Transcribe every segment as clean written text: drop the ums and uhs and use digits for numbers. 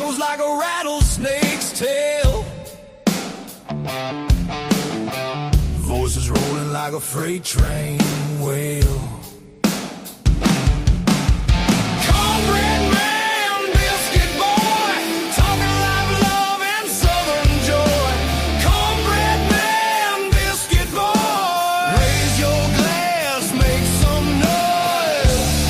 echoes like a rattlesnake's tail. Voices rolling like a freight train wheel. Cornbread man, biscuit boy, talking live love and southern joy. Cornbread man, biscuit boy, raise your glass, make some noise.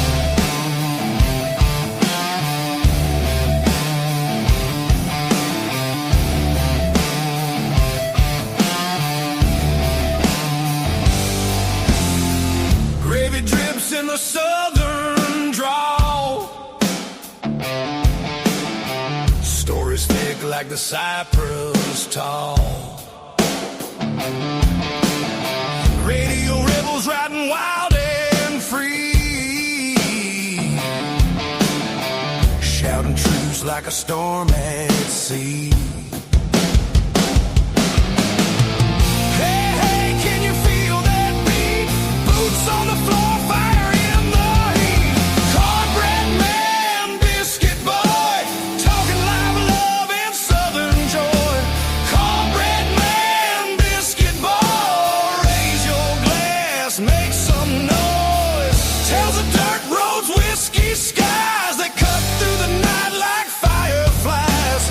Gravy drips in the southern drawl. Stories thick like the cypress tall. Radio rebels riding wild and free, shouting truths like a storm at sea. Hey, hey, can you feel that beat? Boots on the floor, fire in the heat. Cornbread man, biscuit boy, talking live love and southern joy. Cornbread man, biscuit boy, raise your glass, make some noise. Tells the dirt roads, whiskey skies that cut through the night like fireflies.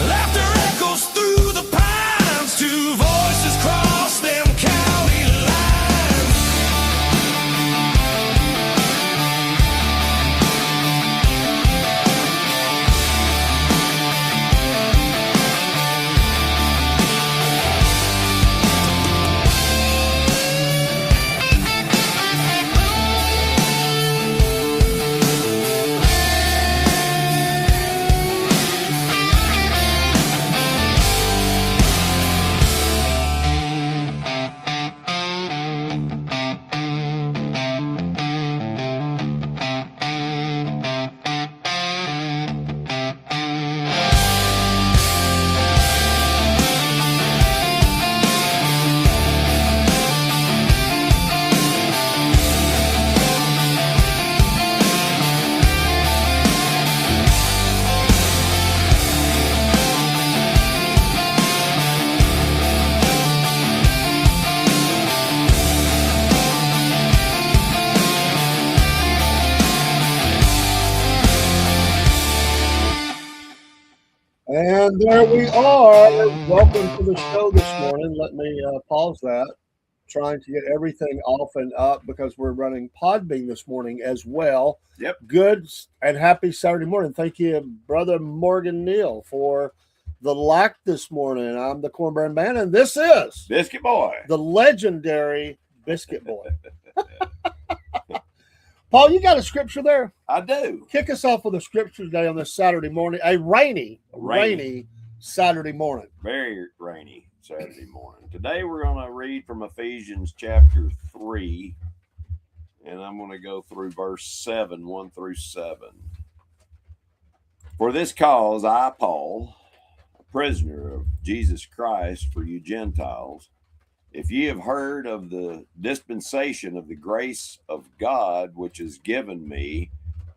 Laughter echoes through the pines, two voices cross them county lines. And there we are. Welcome to the show this morning. Let me pause that. Trying to get everything off and up because we're running Podbean this morning as well. Yep. Good and happy Saturday morning. Thank you, Brother Morgan Neal, for the like this morning. I'm the Cornbread Man, and this is Biscuit boy. the legendary Biscuit Boy. Paul, you got a scripture there? I do. Kick us off with a scripture today on this Saturday morning, a rainy Saturday morning. Very rainy Saturday morning. Today we're going to read from Ephesians chapter 3, and I'm going to go through verse 7, 1 through 7. For this cause I, Paul, a prisoner of Jesus Christ for you Gentiles, if ye have heard of the dispensation of the grace of God which is given me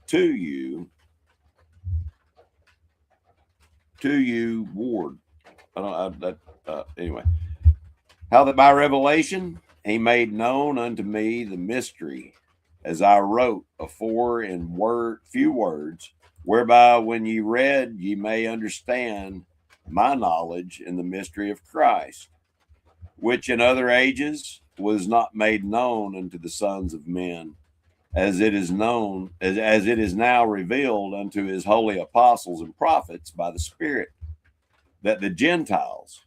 to you ward. Anyway, how that by revelation he made known unto me the mystery, as I wrote afore in few words, whereby when ye read ye may understand my knowledge in the mystery of Christ, which in other ages was not made known unto the sons of men, as it is known, as it is now revealed unto his holy apostles and prophets by the Spirit, that the Gentiles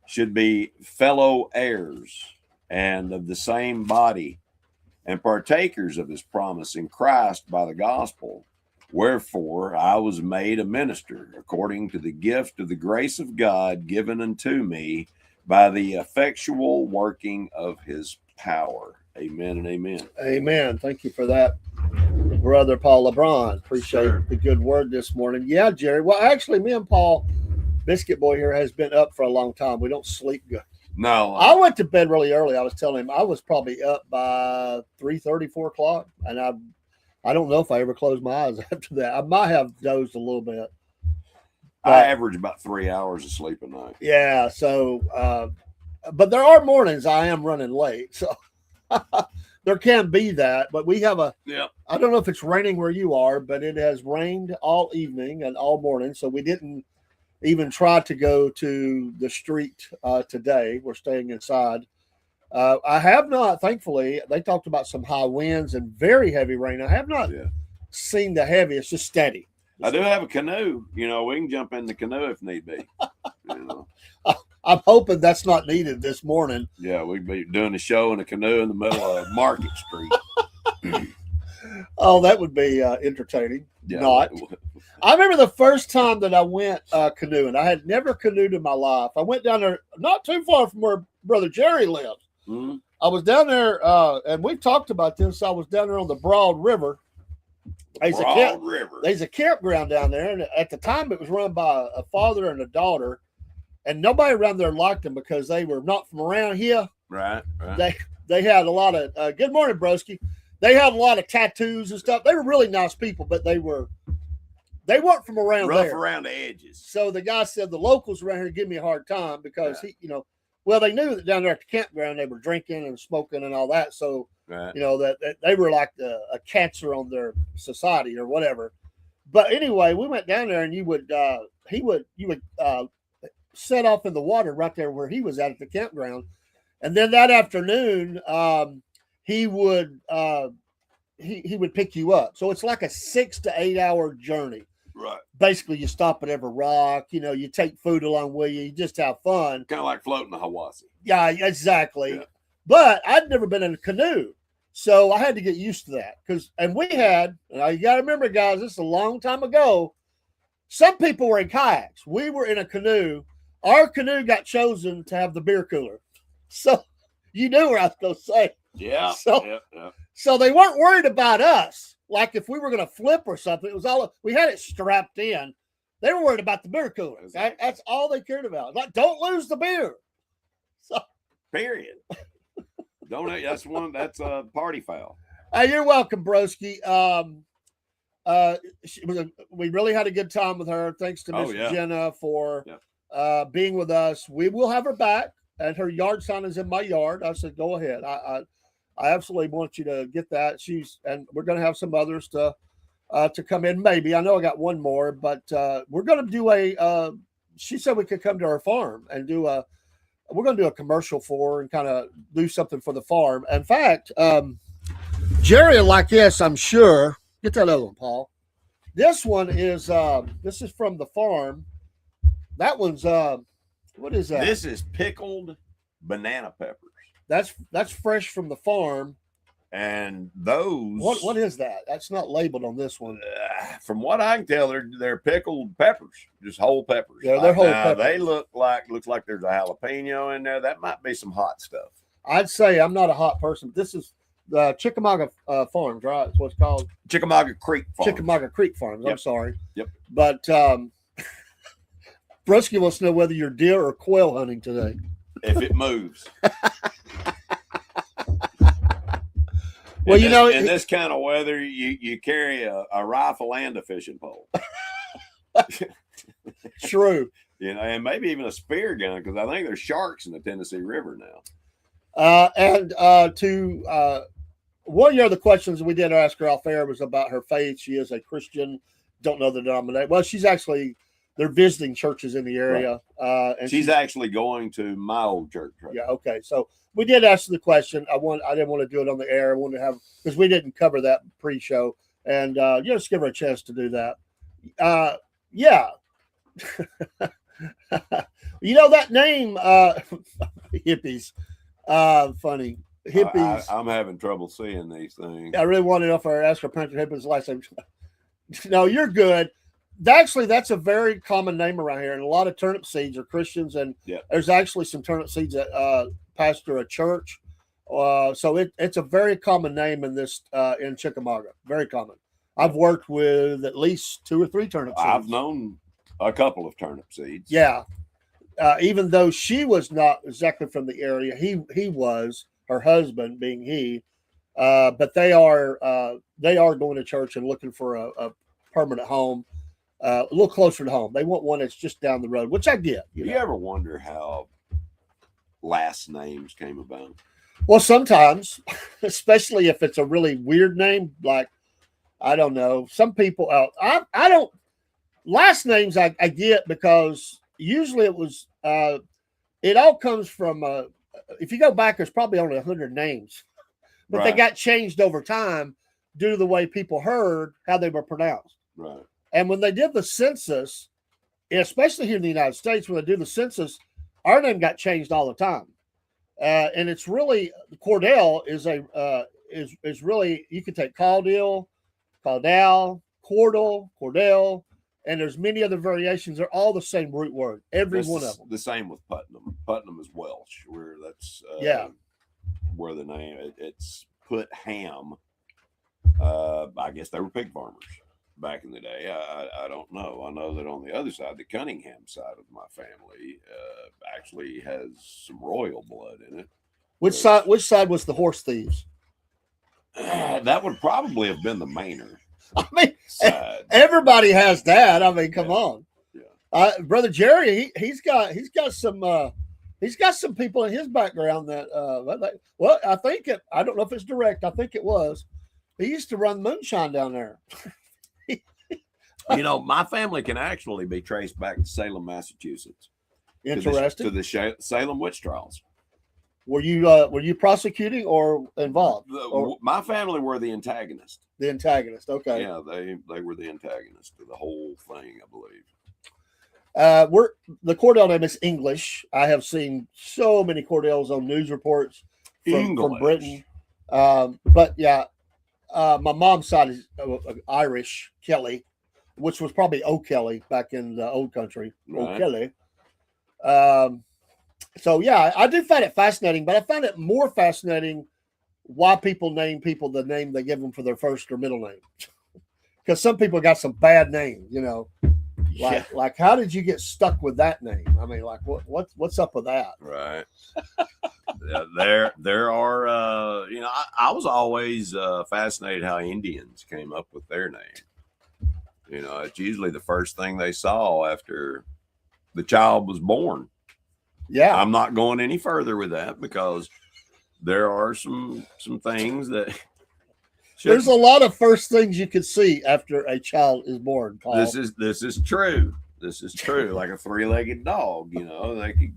should be fellow heirs and of the same body, and partakers of his promise in Christ by the gospel. Wherefore I was made a minister according to the gift of the grace of God given unto me by the effectual working of his power. Amen and amen. Amen. Thank you for that, Brother Paul LeBron. Appreciate Sure. the good word this morning. Yeah, Jerry. Well, actually, me and Paul, Biscuit Boy here, has been up for a long time. We don't sleep good. No. I went to bed really early. I was telling him I was probably up by 3:30, 4 o'clock. And I don't know if I ever closed my eyes after that. I might have dozed a little bit. I average about 3 hours of sleep a night. Yeah. So, but there are mornings I am running late. So there can be that. But we have I don't know if it's raining where you are, but it has rained all evening and all morning. So we didn't even try to go to the street today. We're staying inside. I have not, thankfully, they talked about some high winds and very heavy rain. I have not seen the heavy. It's just steady. I do have a canoe. We can jump in the canoe if need be. I'm hoping that's not needed this morning. Yeah, we'd be doing a show in a canoe in the middle of Market Street. Oh, that would be entertaining. Yeah, not. I remember the first time that I went canoeing. I had never canoed in my life. I went down there not too far from where Brother Jerry lives. Mm-hmm. I was down there, and we've talked about this. I was down there on the Broad River. There's a campground down there, and at the time it was run by a father and a daughter, and nobody around there liked them because they were not from around here. Right. They had a lot of good morning, broski. They had a lot of tattoos and stuff. They were really nice people, but they weren't from around rough there. Around the edges. So the guy said the locals around here give me a hard time because well, they knew that down there at the campground they were drinking and smoking and all that. So that they were like a cancer on their society or whatever. But anyway, we went down there, and you would set off in the water right there where he was at the campground, and then that afternoon he would pick you up. So it's like a 6 to 8 hour journey. Right. Basically, you stop at every rock. You take food along with you. You just have fun. Kind of like floating the Hawassi. Yeah, exactly. Yeah. But I'd never been in a canoe, so I had to get used to that. And we had, you got to remember, guys, this is a long time ago. Some people were in kayaks. We were in a canoe. Our canoe got chosen to have the beer cooler. So you knew where I was going to say. Yeah. So they weren't worried about us. Like if we were going to flip or something, it was we had it strapped in. They were worried about the beer cooler. That's all they cared about. Like, don't lose the beer. So, period. That's a party foul. You're welcome, broski. We really had a good time with her. Thanks to Miss Jenna for being with us. We will have her back, and her yard sign is in my yard. I said, go ahead. I absolutely want you to get that. And we're going to have some others to come in. Maybe I know I got one more, but we're going to do she said we could come to her farm and we're going to do a commercial for her and kind of do something for the farm. In fact, Jerry will like this, I'm sure. Get that other one, Paul. This one is this is from the farm. That one's what is that? This is pickled banana peppers. That's fresh from the farm. And those what is that? That's not labeled on this one. From what I can tell, they're pickled peppers, just whole peppers. Yeah, they're whole peppers. They looks like there's a jalapeno in there. That might be some hot stuff. I'd say I'm not a hot person. This is the Chickamauga Farms, right? That's what it's called. Chickamauga Creek Farms. Chickamauga Creek Farms. Yep. I'm sorry. Yep. But Broski wants to know whether you're deer or quail hunting today. If it moves. Well, in this kind of weather, you carry a rifle and a fishing pole. True. And maybe even a spear gun, because I think there's sharks in the Tennessee River now. And one of the other questions we did ask her off air was about her faith. She is a Christian. Don't know the denomination. Well, they're visiting churches in the area. Right. And she's actually going to my old church. Right? Yeah. Okay. So we did ask the question. I didn't want to do it on the air. I wanted to have, because we didn't cover that pre-show, and just give her a chance to do that. Yeah. That name, hippies. Funny. Hippies. I'm having trouble seeing these things. I really wanted to know if I asked her Patrick Hippies last name. No, you're good. Actually, that's a very common name around here, and a lot of turnip seeds are Christians, and there's actually some turnip seeds that pastor a church. So it's a very common name in Chickamauga. Very common. I've worked with at least 2 or 3 turnip seeds. I've known a couple of turnip seeds. Yeah. Even though she was not exactly from the area, he was, her husband being he. But they are going to church and looking for a permanent home. a little closer to home. They want one that's just down the road, which I get. You ever wonder how last names came about? Well, sometimes, especially if it's a really weird name, like, I don't know. Some people, I don't, last names I get because usually it all comes from, if you go back, there's probably only 100 names, but they got changed over time due to the way people heard how they were pronounced. Right. And when they did the census, especially here in the United States, when they do the census, our name got changed all the time. And it's really, Cordell is really, you can take Caldell, Cordell, and there's many other variations. They're all the same root word, one of them. The same with Putnam. Putnam is Welsh, where that's where the name it's put ham. I guess they were pig farmers back in the day. I don't know. I know that on the other side, the Cunningham side of my family actually has some royal blood in it. Which side was the horse thieves? That would probably have been the Maynard. I mean, everybody has that. I mean, come on. Yeah. Brother Jerry, he's got some people in his background that well, I don't know if it's direct. I think it was. He used to run moonshine down there. My family can actually be traced back to Salem, Massachusetts. Interesting. To the Salem witch trials. Were you prosecuting or involved? My family were the antagonist. The antagonist, okay. Yeah, they were the antagonist of the whole thing, I believe. The Cordell name is English. I have seen so many Cordells on news reports from Britain. But yeah, my mom's side is Irish, Kelly, which was probably O'Kelly back in the old country. Right. O'Kelly. So yeah, I do find it fascinating, but I find it more fascinating why people name people the name they give them for their first or middle name. Because some people got some bad names, like how did you get stuck with that name? I mean, like what's up with that? Right. there are I was always fascinated how Indians came up with their name. It's usually the first thing they saw after the child was born. Yeah. I'm not going any further with that because there are some things that there's a lot of first things you could see after a child is born, Paul. This is true. This is true. Like a three-legged dog, they could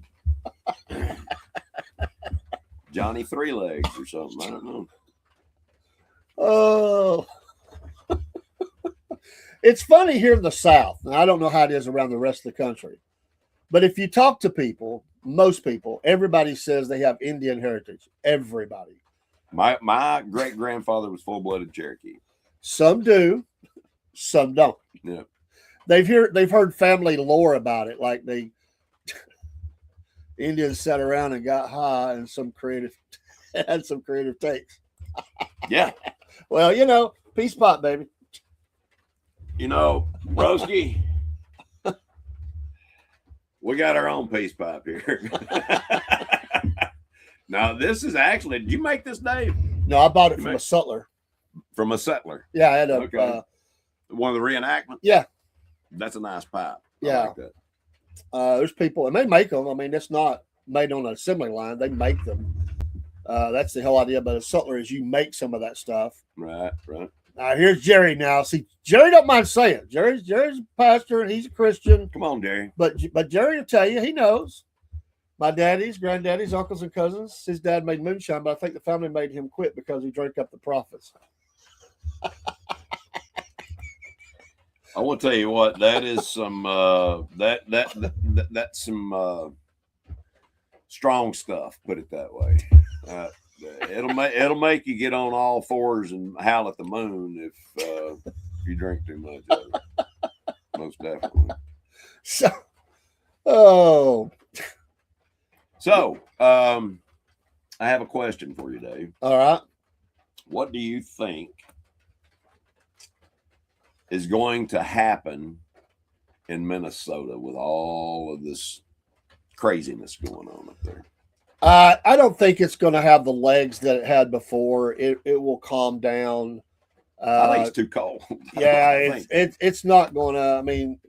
Johnny Three Legs or something. I don't know. Oh. It's funny here in the South. And I don't know how it is around the rest of the country. But if you talk to people, most people, everybody says they have Indian heritage. Everybody. My great-grandfather was full-blooded Cherokee. Some do, some don't. Yeah. They've heard family lore about it, like Indians sat around and got high and had some creative takes. Yeah. Well, peace pot, baby. Broski, we got our own peace pipe here. Now, this is actually, did you make this, Dave? No, I bought it from a sutler. From a settler? Yeah, I had a... Okay. One of the reenactments? Yeah. That's a nice pipe. Yeah. I like that. There's people, and they make them. I mean, it's not made on an assembly line. They make them. That's the whole idea about a sutler is you make some of that stuff. Right. Here's Jerry now. See, Jerry don't mind saying it. Jerry's a pastor and he's a Christian. Come on, Jerry. But Jerry will tell you, he knows. My daddies, granddaddies, uncles, and cousins, his dad made moonshine, but I think the family made him quit because he drank up the profits. I want to tell you what, that is some that's some strong stuff. Put it that way. It'll make you get on all fours and howl at the moon if you drink too much of it. Most definitely. So, I have a question for you, Dave. All right. What do you think is going to happen in Minnesota with all of this craziness going on up there? I don't think it's going to have the legs that it had before. It will calm down. I think it's too cold. Yeah, it's not going to. I mean,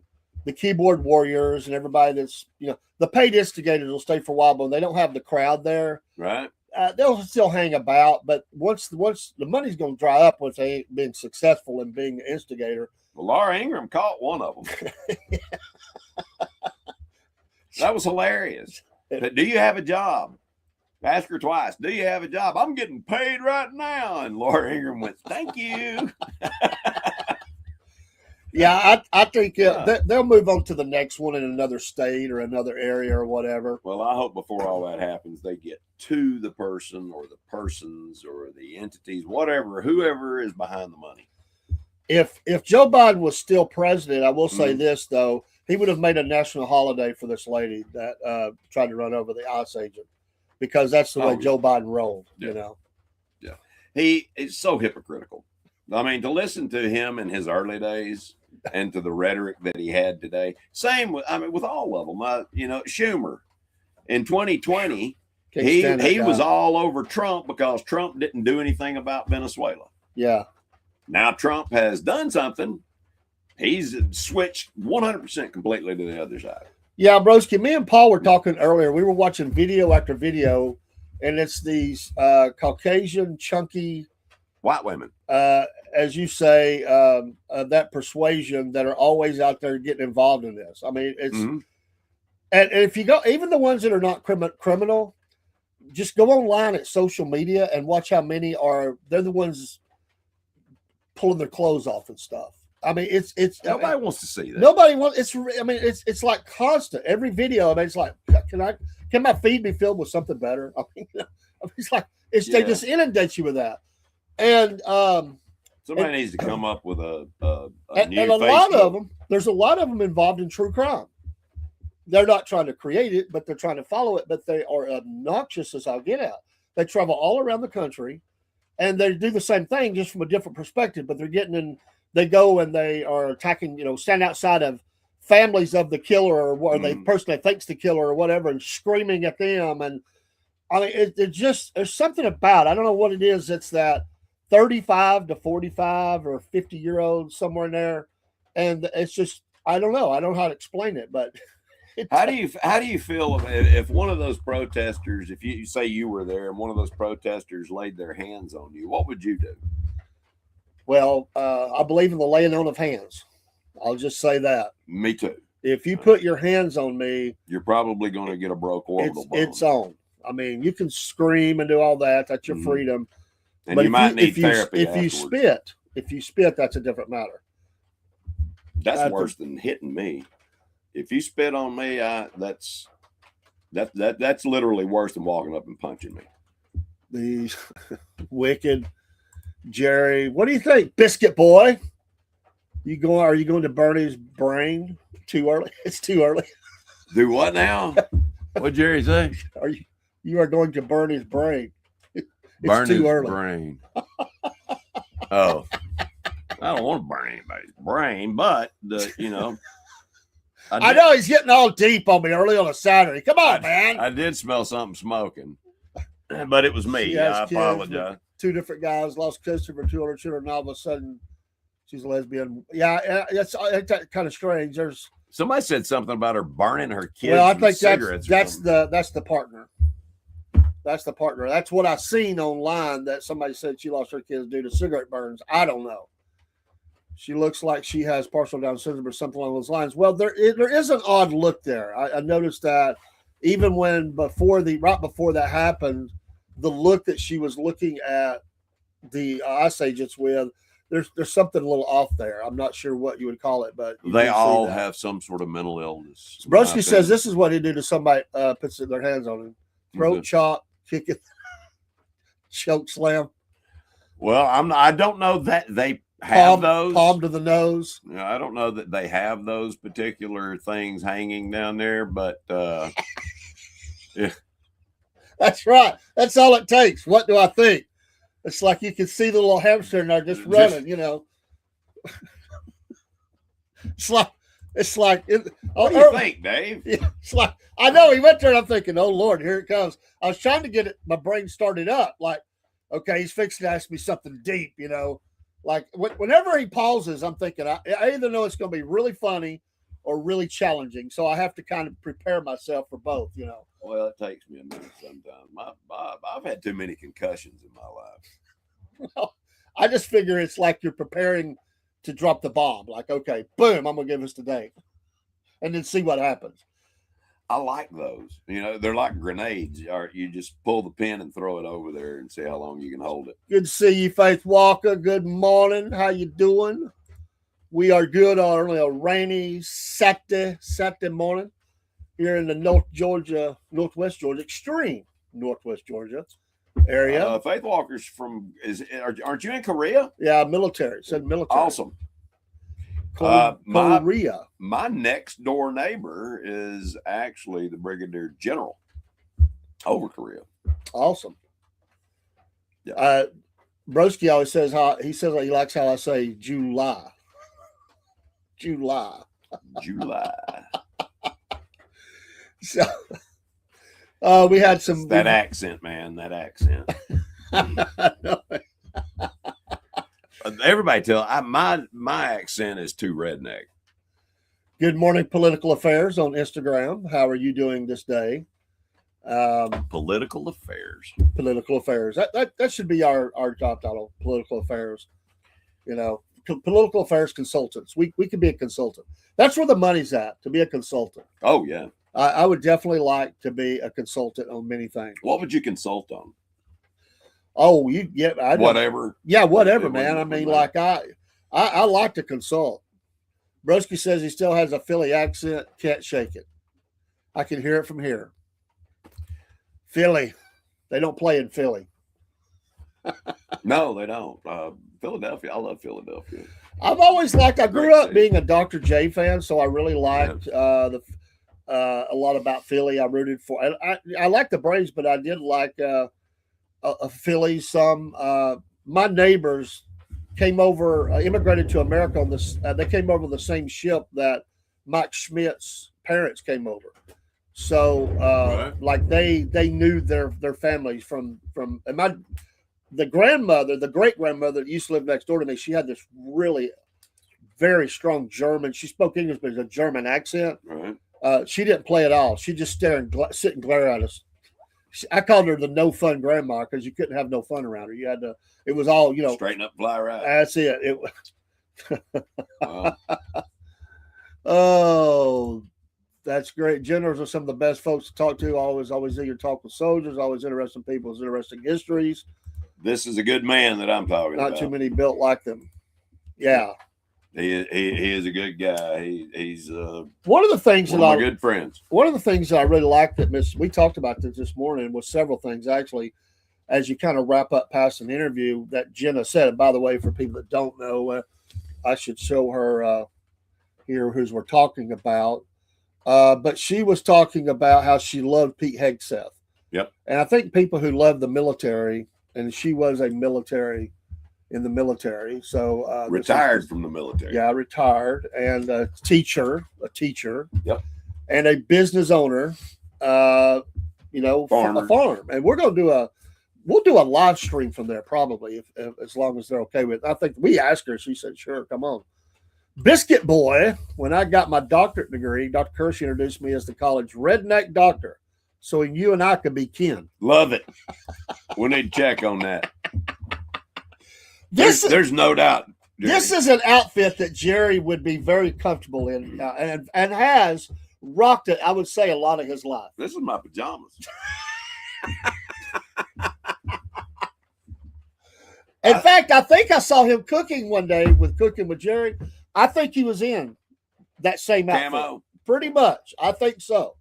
the keyboard warriors and everybody that's, the paid instigators will stay for a while, but when they don't have the crowd there, right? They'll still hang about. But once the money's going to dry up once they ain't been successful in being an instigator. Well, Laura Ingraham caught one of them. That was hilarious. But do you have a job? Ask her twice. Do you have a job? I'm getting paid right now. And Laura Ingraham went, thank you. Yeah, I think they'll move on to the next one in another state or another area or whatever. Well, I hope before all that happens, they get to the person or the persons or the entities, whatever, whoever is behind the money. If Joe Biden was still president, I will say this, though. He would have made a national holiday for this lady that tried to run over the ICE agent, because that's the way Joe Biden rolled, Yeah. He is so hypocritical. I mean, to listen to him in his early days and to the rhetoric that he had today, same with all of them. Schumer in 2020, he was all over Trump because Trump didn't do anything about Venezuela. Yeah. Now Trump has done something. He's switched 100% completely to the other side. Yeah, broski, me and Paul were talking earlier. We were watching video after video, and it's these Caucasian, chunky white women, as you say, that persuasion that are always out there getting involved in this. I mean, it's and if you go, even the ones that are not criminal, just go online at social media and watch how many they're the ones pulling their clothes off and stuff. I mean, it's nobody wants to see that. Nobody wants. It's like constant. Every video. I mean, it's like, can my feed be filled with something better? I mean, it's like they just inundate you with that. And somebody needs to come up with a and a lot of them. There's a lot of them involved in true crime. They're not trying to create it, but they're trying to follow it. But they are obnoxious as I'll get out. They travel all around the country, and they do the same thing just from a different perspective. But they're getting in. They go and they are attacking, stand outside of families of the killer or the person they think's the killer or whatever, and screaming at them. And I mean, there's something about, I don't know what it is. It's that 35 to 45 or 50-year-old somewhere in there. And it's just, I don't know. I don't know how to explain it, but. How do you feel if one of those protesters, if you say you were there and one of those protesters laid their hands on you, what would you do? Well, I believe in the laying on of hands. I'll just say that. Me too. If you put your hands on me, you're probably going to get a broke orbital bone. It's on. I mean, you can scream and do all that. That's your freedom. And but you might need therapy. If you spit, that's a different matter. That's worse than hitting me. If you spit on me, that's literally worse than walking up and punching me. These wicked. Jerry, what do you think, Biscuit boy? Are you going to Bernie's brain too early? It's too early. Do what now? What Jerry say? You are going to Bernie's brain. It's Bernie's too early. Brain. Oh, I don't want to burn anybody's brain, but I know he's getting all deep on me early on a Saturday. Come on, man. I did smell something smoking, but it was me. I apologize. Two different guys lost Christopher, 200 children, and all of a sudden she's a lesbian. Yeah, that's kind of strange. Somebody said something about her burning her kids. Well, I think that's the partner. That's the partner. That's what I seen online, that somebody said she lost her kids due to cigarette burns. I don't know. She looks like she has partial Down syndrome or something along those lines. Well, there is an odd look there. I noticed that even right before that happened, the look that she was looking at the ICE agents with, there's something a little off there. I'm not sure what you would call it, but they all have some sort of mental illness. Broski says this is what he do to somebody puts their hands on him: throat chop, kick it, choke slam. Well, I don't know that they have those. Palm to the nose. I don't know that they have those particular things hanging down there, but yeah. That's right. That's all it takes. What do I think? It's like you can see the little hamster in there just running, It's like. What do you think, Dave? It's like, I know he went there and I'm thinking, oh Lord, here it comes. I was trying to get my brain started up. Like, okay, he's fixing to ask me something deep, Like whenever he pauses, I'm thinking I either know it's going to be really funny or really challenging. So I have to kind of prepare myself for both, you know. Well, it takes me a minute sometimes. I've had too many concussions in my life. Well, I just figure it's like you're preparing to drop the bomb. Like, okay, boom, I'm going to give us today. And then see what happens. I like those. You know, they're like grenades. Or you just pull the pin and throw it over there and see how long you can hold it. Good to see you, Faith Walker. Good morning. How you doing? We are good on a rainy Saturday morning here in the Northwest Georgia, extreme Northwest Georgia area. Faith Walker's aren't you in Korea? Yeah, military. Said military. Awesome. Korea. My next door neighbor is actually the Brigadier General over Korea. Awesome. Yeah. Broski always says he likes how I say July. July. So we had some that accent, man. That accent. Everybody my accent is too redneck. Good morning, Political Affairs on Instagram. How are you doing this day? Political affairs. Political affairs. That should be our job title. Political affairs. You know, political affairs consultants. We could be a consultant. That's where the money's at. To be a consultant. Oh yeah. I would definitely like to be a consultant on many things. What would you consult on? Oh, whatever. Yeah, whatever, man. I mean, like I like to consult. Broski says he still has a Philly accent. Can't shake it. I can hear it from here. Philly. They don't play in Philly. No, they don't. Philadelphia. I love Philadelphia. I've always liked. I grew up being a Dr. J fan, so I really liked a lot about Philly. I rooted for. I like the Braves, but I did like a Philly. Some my neighbors came over, immigrated to America on this. They came over the same ship that Mike Schmidt's parents came over. So like they knew their families from and the great grandmother that used to live next door to me, she had this really very strong German. She spoke English, but it's a German accent. Right. She didn't play at all. She just sit and glare at us. I called her the no fun grandma because you couldn't have no fun around her. You had to. It was all straighten up, fly right. That's it. Wow. Oh, that's great. Generals are some of the best folks to talk to. Always eager to talk with soldiers. Always interesting people. Interesting histories. This is a good man that I'm talking about. Not too many built like them. Yeah. He is a good guy. He's one of the things one of my good friends. One of the things that I really liked that we talked about this morning was several things actually. As you kind of wrap up past an interview that Jenna said, and by the way, for people that don't know, I should show her here who's we're talking about. But she was talking about how she loved Pete Hegseth. Yep. And I think people who love the military, and she was in the military. So retired from the military. Yeah, retired, and a teacher. Yep. And a business owner. A farm. And we'll do a live stream from there probably if as long as they're okay with it. I think we asked her. She said, "Sure, come on." Biscuit boy. When I got my doctorate degree, Dr. Kersey introduced me as the college redneck doctor. So you and I could be kin. Love it. We need to check on that. There's no doubt. Jerry. This is an outfit that Jerry would be very comfortable in and has rocked it, I would say, a lot of his life. This is my pajamas. In fact, I think I saw him cooking one day with Jerry. I think he was in that same outfit. Camo. Pretty much. I think so.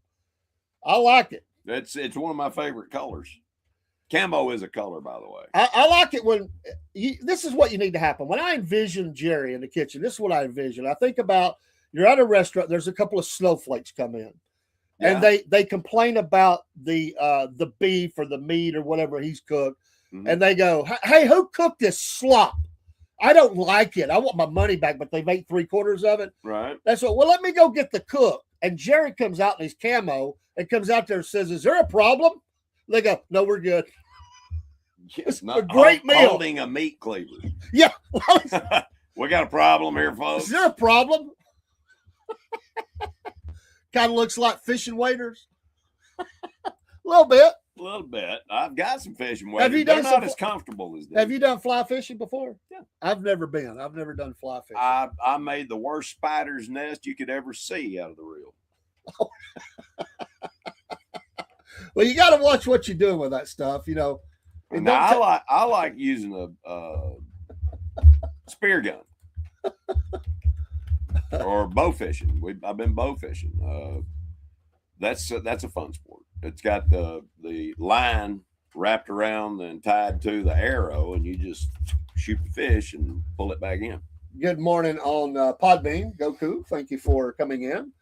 I like it. It's one of my favorite colors. Camo is a color, by the way. I like it when this is what you need to happen. When I envision Jerry in the kitchen, this is what I envision. I think about you're at a restaurant. There's a couple of snowflakes come in, and they complain about the beef or the meat or whatever he's cooked, and they go, "Hey, who cooked this slop? I don't like it. I want my money back." But they've ate 3/4 of it. Right. That's what. Well, let me go get the cook. And Jerry comes out in his camo and comes out there and says, "Is there a problem?" They go, "No, we're good." It's a great meal. Holding a meat cleaver. Yeah. We got a problem here, folks. Is there a problem? Kind of looks like fishing waders. A little bit. A little bit. I've got some fishing waders. Have you They're done not as comfortable as these. Have you done fly fishing before? Yeah. I've never been. I've never done fly fishing. I made the worst spider's nest you could ever see out of the reel. Well, you got to watch what you're doing with that stuff, you know. Now, I like using a spear gun or bow fishing. I've been bow fishing. That's a fun sport. It's got the line wrapped around and tied to the arrow, and you just shoot the fish and pull it back in. Good morning on Podbean, Goku. Thank you for coming in.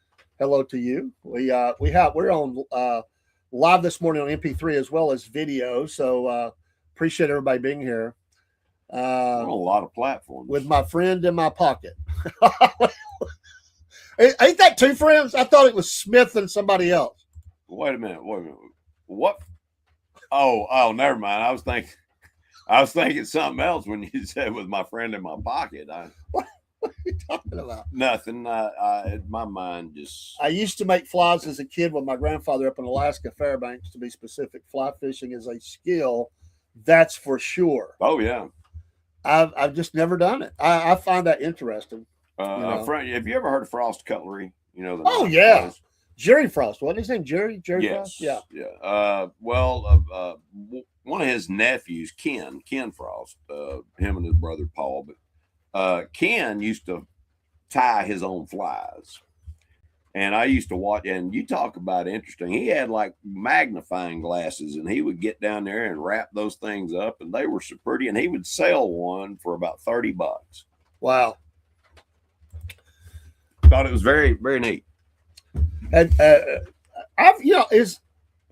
Hello to you. We're on live this morning on MP3 as well as video. So appreciate everybody being here. On a lot of platforms. With my friend in my pocket. Ain't that two friends? I thought it was Smith and somebody else. Wait a minute. What? Oh, never mind. I was thinking something else when you said with my friend in my pocket. What are you talking about? Nothing. My mind just. I used to make flies as a kid with my grandfather up in Alaska, Fairbanks, to be specific. Fly fishing is a skill, that's for sure. Oh yeah. I've just never done it. I find that interesting. Friend, have you ever heard of Frost Cutlery? You know. Oh yeah. Flies? Jerry Frost. What is his name? Jerry yes. Frost? Yeah. Yeah. One of his nephews, Ken Frost, him and his brother Paul, but Ken used to tie his own flies. And I used to watch, and you talk about interesting. He had like magnifying glasses, and he would get down there and wrap those things up, and they were so pretty. And he would sell one for about $30. Wow. Thought it was very, very neat. And is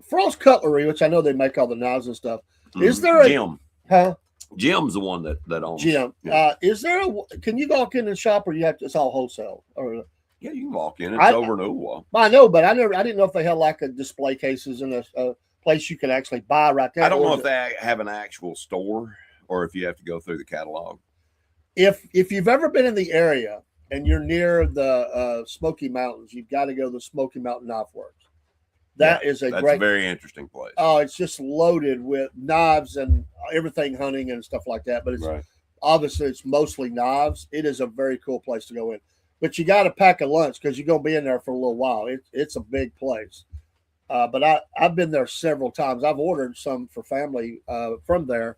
Frost Cutlery, which I know they make all the knives and stuff. Is there a Jim? Huh? Jim's the one that owns Jim. Yeah. Is there can you walk in and shop, or you have to? It's all wholesale. Or yeah, you can walk in. It's over in Uwa. I know, but I didn't know if they had like a display cases in a place you could actually buy right there. I don't know if they have an actual store or if you have to go through the catalog. If you've ever been in the area and you're near the Smoky Mountains, you've got to go to the Smoky Mountain Knife Works. That's a very interesting place. Oh, it's just loaded with knives and everything, hunting and stuff like that. But it's obviously it's mostly knives. It is a very cool place to go in. But you got to pack a lunch because you're going to be in there for a little while. It's a big place. But I've been there several times. I've ordered some for family from there.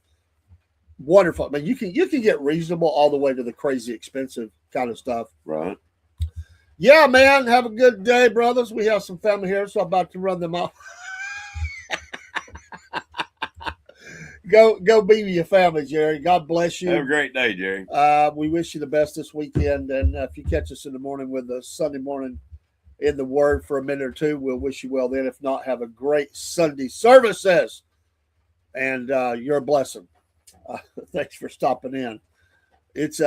Wonderful. I mean, you can get reasonable all the way to the crazy expensive kind of stuff. Right. Yeah, man. Have a good day, brothers. We have some family here, so I'm about to run them off. Go be with your family, Jerry. God bless you. Have a great day, Jerry. We wish you the best this weekend. And if you catch us in the morning with the Sunday morning in the Word for a minute or two, we'll wish you well then. If not, have a great Sunday services. And you're a blessing. Thanks for stopping in. It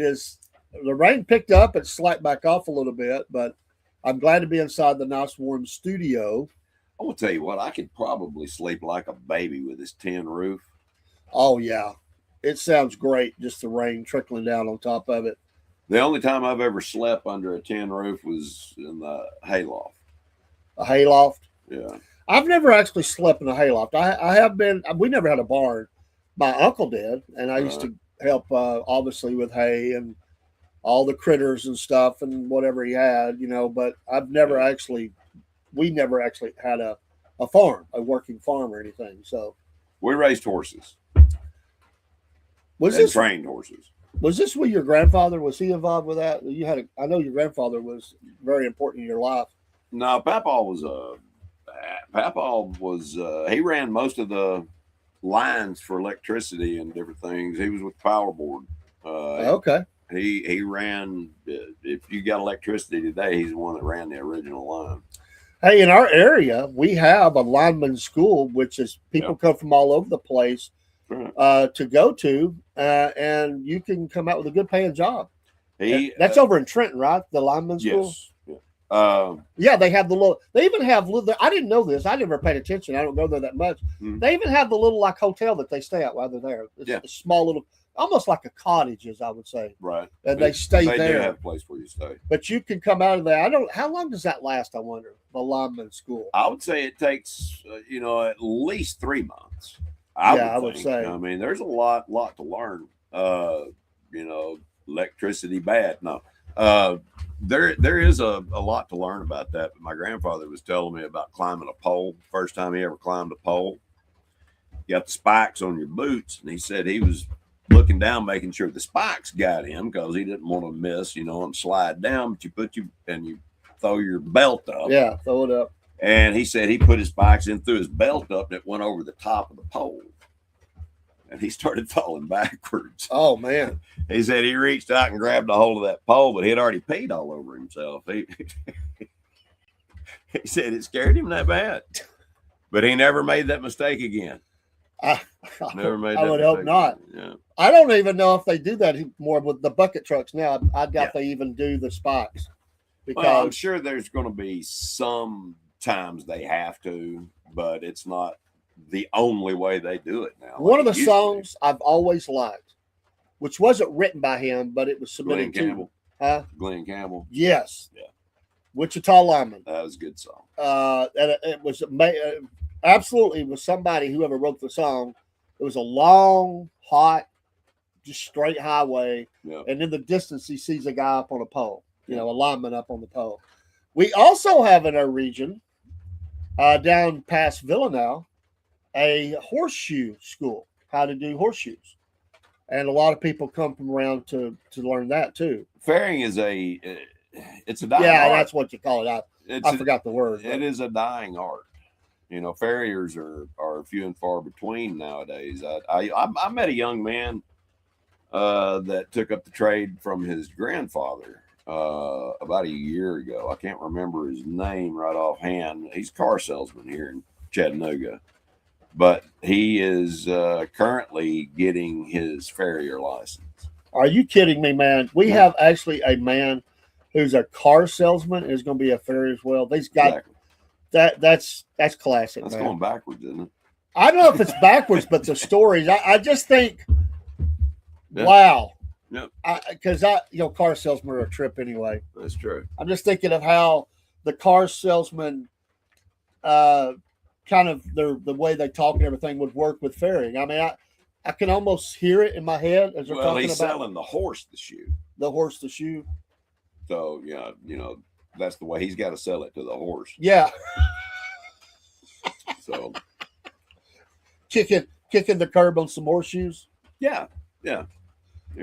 is the rain picked up. It slacked back off a little bit, but I'm glad to be inside the nice warm studio. I will tell you what, I could probably sleep like a baby with this tin roof. Oh, yeah. It sounds great, just the rain trickling down on top of it. The only time I've ever slept under a tin roof was in the hayloft. A hayloft? Yeah. I've never actually slept in a hayloft. I have been, we never had a barn. My uncle did, and I used to help, obviously, with hay and all the critters and stuff and whatever he had, but we never actually had a farm, a working farm or anything. So we raised horses. Trained horses. Was this with your grandfather? Was he involved with that? I know your grandfather was very important in your life. No, Papa was he ran most of the lines for electricity and different things. He was with Power Board. Okay. He ran, if you got electricity today, he's the one that ran the original line. Hey, in our area, we have a lineman school, which is people come from all over the place to go to, and you can come out with a good paying job. That's over in Trenton, right? The lineman school? Yes. Yeah, they have the little. They even have little. I didn't know this. I never paid attention. I don't go there that much. They even have the little like hotel that they stay at while they're there. It's a small little, almost like a cottage, as I would say. Right. And they stay they there. They have a place where you stay. But you can come out of there. I don't. How long does that last? I wonder. The lineman school. I would say it takes at least 3 months. I would say. I mean, there's a lot to learn. Electricity bad. No. There is a lot to learn about that. But my grandfather was telling me about climbing a pole. First time he ever climbed a pole. You got the spikes on your boots, and he said he was looking down, making sure the spikes got him because he didn't want to miss, and slide down. But you throw your belt up. Yeah, throw it up. And he said he put his spikes in, threw his belt up, and it went over the top of the pole. And he started falling backwards. Oh, man. He said he reached out and grabbed a hold of that pole, but he had already peed all over himself. He said it scared him that bad. But he never made that mistake again. I would hope not. Yeah. I don't even know if they do that more with the bucket trucks now. I doubt they even do the spikes. Well, I'm sure there's going to be some times they have to, but it's not the only way they do it now. One of the songs I've always liked, which wasn't written by him, but it was submitted to Glenn Campbell. Yes. Yeah. Wichita Lineman. That was a good song. And it was absolutely was somebody, whoever wrote the song. It was a long, hot, just straight highway. Yeah. And in the distance, he sees a guy up on a pole, a lineman up on the pole. We also have in our region, down past Villanelle, a horseshoe school, how to do horseshoes. And a lot of people come from around to learn that too. Ferrying is it's a dying art. That's what you call it. I forgot the word. It is a dying art. Farriers are few and far between nowadays. I met a young man that took up the trade from his grandfather about a year ago. I can't remember his name right offhand. He's a car salesman here in Chattanooga. But he is currently getting his farrier license. Are you kidding me, man? We have actually a man who's a car salesman and is going to be a farrier as well. They've got that's classic. That's man. Going backwards, isn't it? I don't know if it's backwards, but the stories. I just think, wow. Yep. Because car salesmen are a trip anyway. That's true. I'm just thinking of how the car salesman, kind of the way they talk and everything would work with ferrying. I mean, I can almost hear it in my head as they're talking about. He's selling the horse the shoe. The horse the shoe. So that's the way he's got to sell it to the horse. Yeah. So kicking the curb on some horseshoes. Yeah. You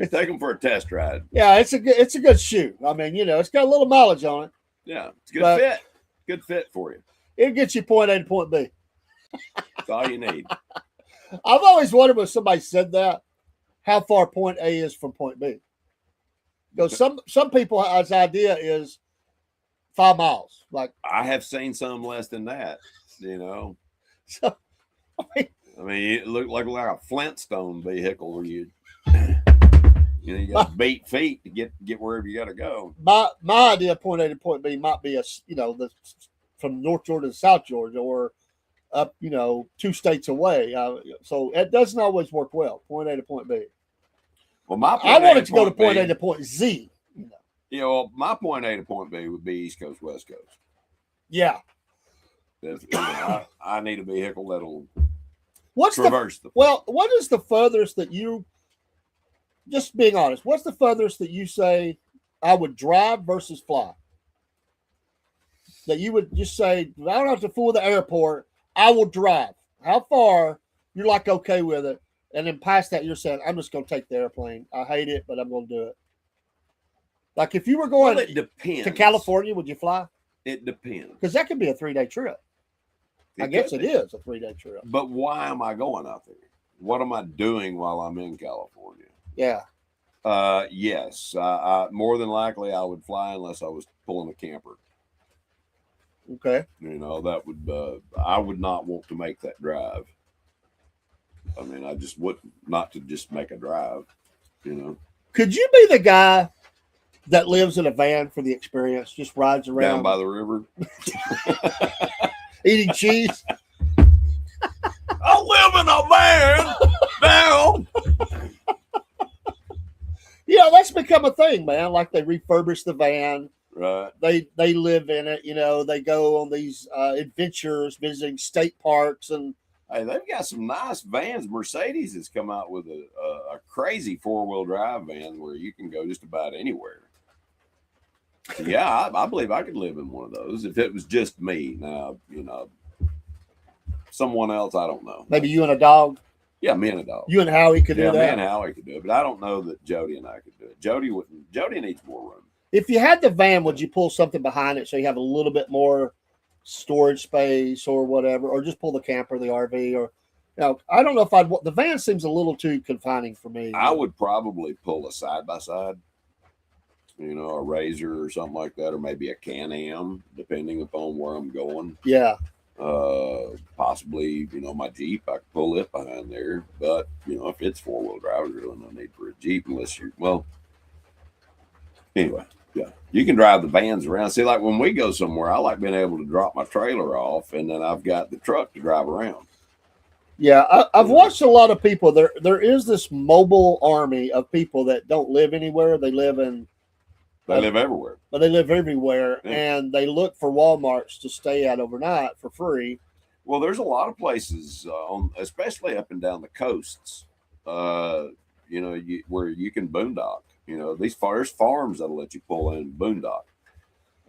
take them for a test ride. Yeah, it's a good shoe. I mean, it's got a little mileage on it. Yeah, it's a good fit. Good fit for you. It gets you point A to point B. That's all you need. I've always wondered when somebody said that, how far point A is from point B. Because some people's idea is 5 miles. Like I have seen some less than that. So, I mean, it looked like a Flintstone vehicle where you got to beat feet to get wherever you got to go. My idea of point A to point B might be from North Georgia to South Georgia or up, 2 states away. So it doesn't always work well, point A to point B. Well, I wanted to go to point A to point Z. My point A to point B would be East Coast, West Coast. Yeah. I need a vehicle that'll traverse what is the furthest that you, just being honest, what's the furthest that you say I would drive versus fly? That you would just say, I don't have to fool the airport, I will drive. How far you're like okay with it, and then past that you're saying, I'm just going to take the airplane. I hate it, but I'm going to do it. Like if you were going to California, would you fly? It depends. Because that could be a 3-day trip. I guess it is a 3-day trip. But why am I going out there? What am I doing while I'm in California? Yeah. Yes. I more than likely I would fly unless I was pulling a camper. Okay. That would I would not want to make that drive. I mean, I just would not to just make a drive. Could you be the guy that lives in a van for the experience, just rides around down by the river, eating cheese. I live in a van now. Yeah, that's become a thing, man. Like they refurbish the van. Right. They live in it. You know, they go on these adventures, visiting state parks, and hey, they've got some nice vans. Mercedes has come out with a crazy 4-wheel drive van where you can go just about anywhere. So yeah, I believe I could live in one of those if it was just me. Now, you know, someone else, I don't know. Maybe you and a dog. Yeah, me and a dog. You and Howie could do that. Yeah, me and Howie could do it, but I don't know that Jody and I could do it. Jody wouldn't. Jody needs more room. If you had the van, would you pull something behind it so you have a little bit more storage space or whatever, or just pull the camper, the RV, or you know, I don't know if I'd. The van seems a little too confining for me. I would probably pull a side by side, you know, a Razor or something like that, or maybe a Can-Am, depending upon where I'm going. Yeah. Possibly, you know, my Jeep, I could pull it behind there. But, you know, if it's 4-wheel drive, there's really no need for a Jeep unless you're, well, anyway, yeah. You can drive the vans around. See, like when we go somewhere, I like being able to drop my trailer off and then I've got the truck to drive around. Yeah, I've watched a lot of people. There is this mobile army of people that don't live anywhere. They live everywhere. But they live everywhere, yeah. And they look for Walmarts to stay at overnight for free. Well, there's a lot of places, especially up and down the coasts, you know, where you can boondock. You know, there's farms that'll let you pull in boondock.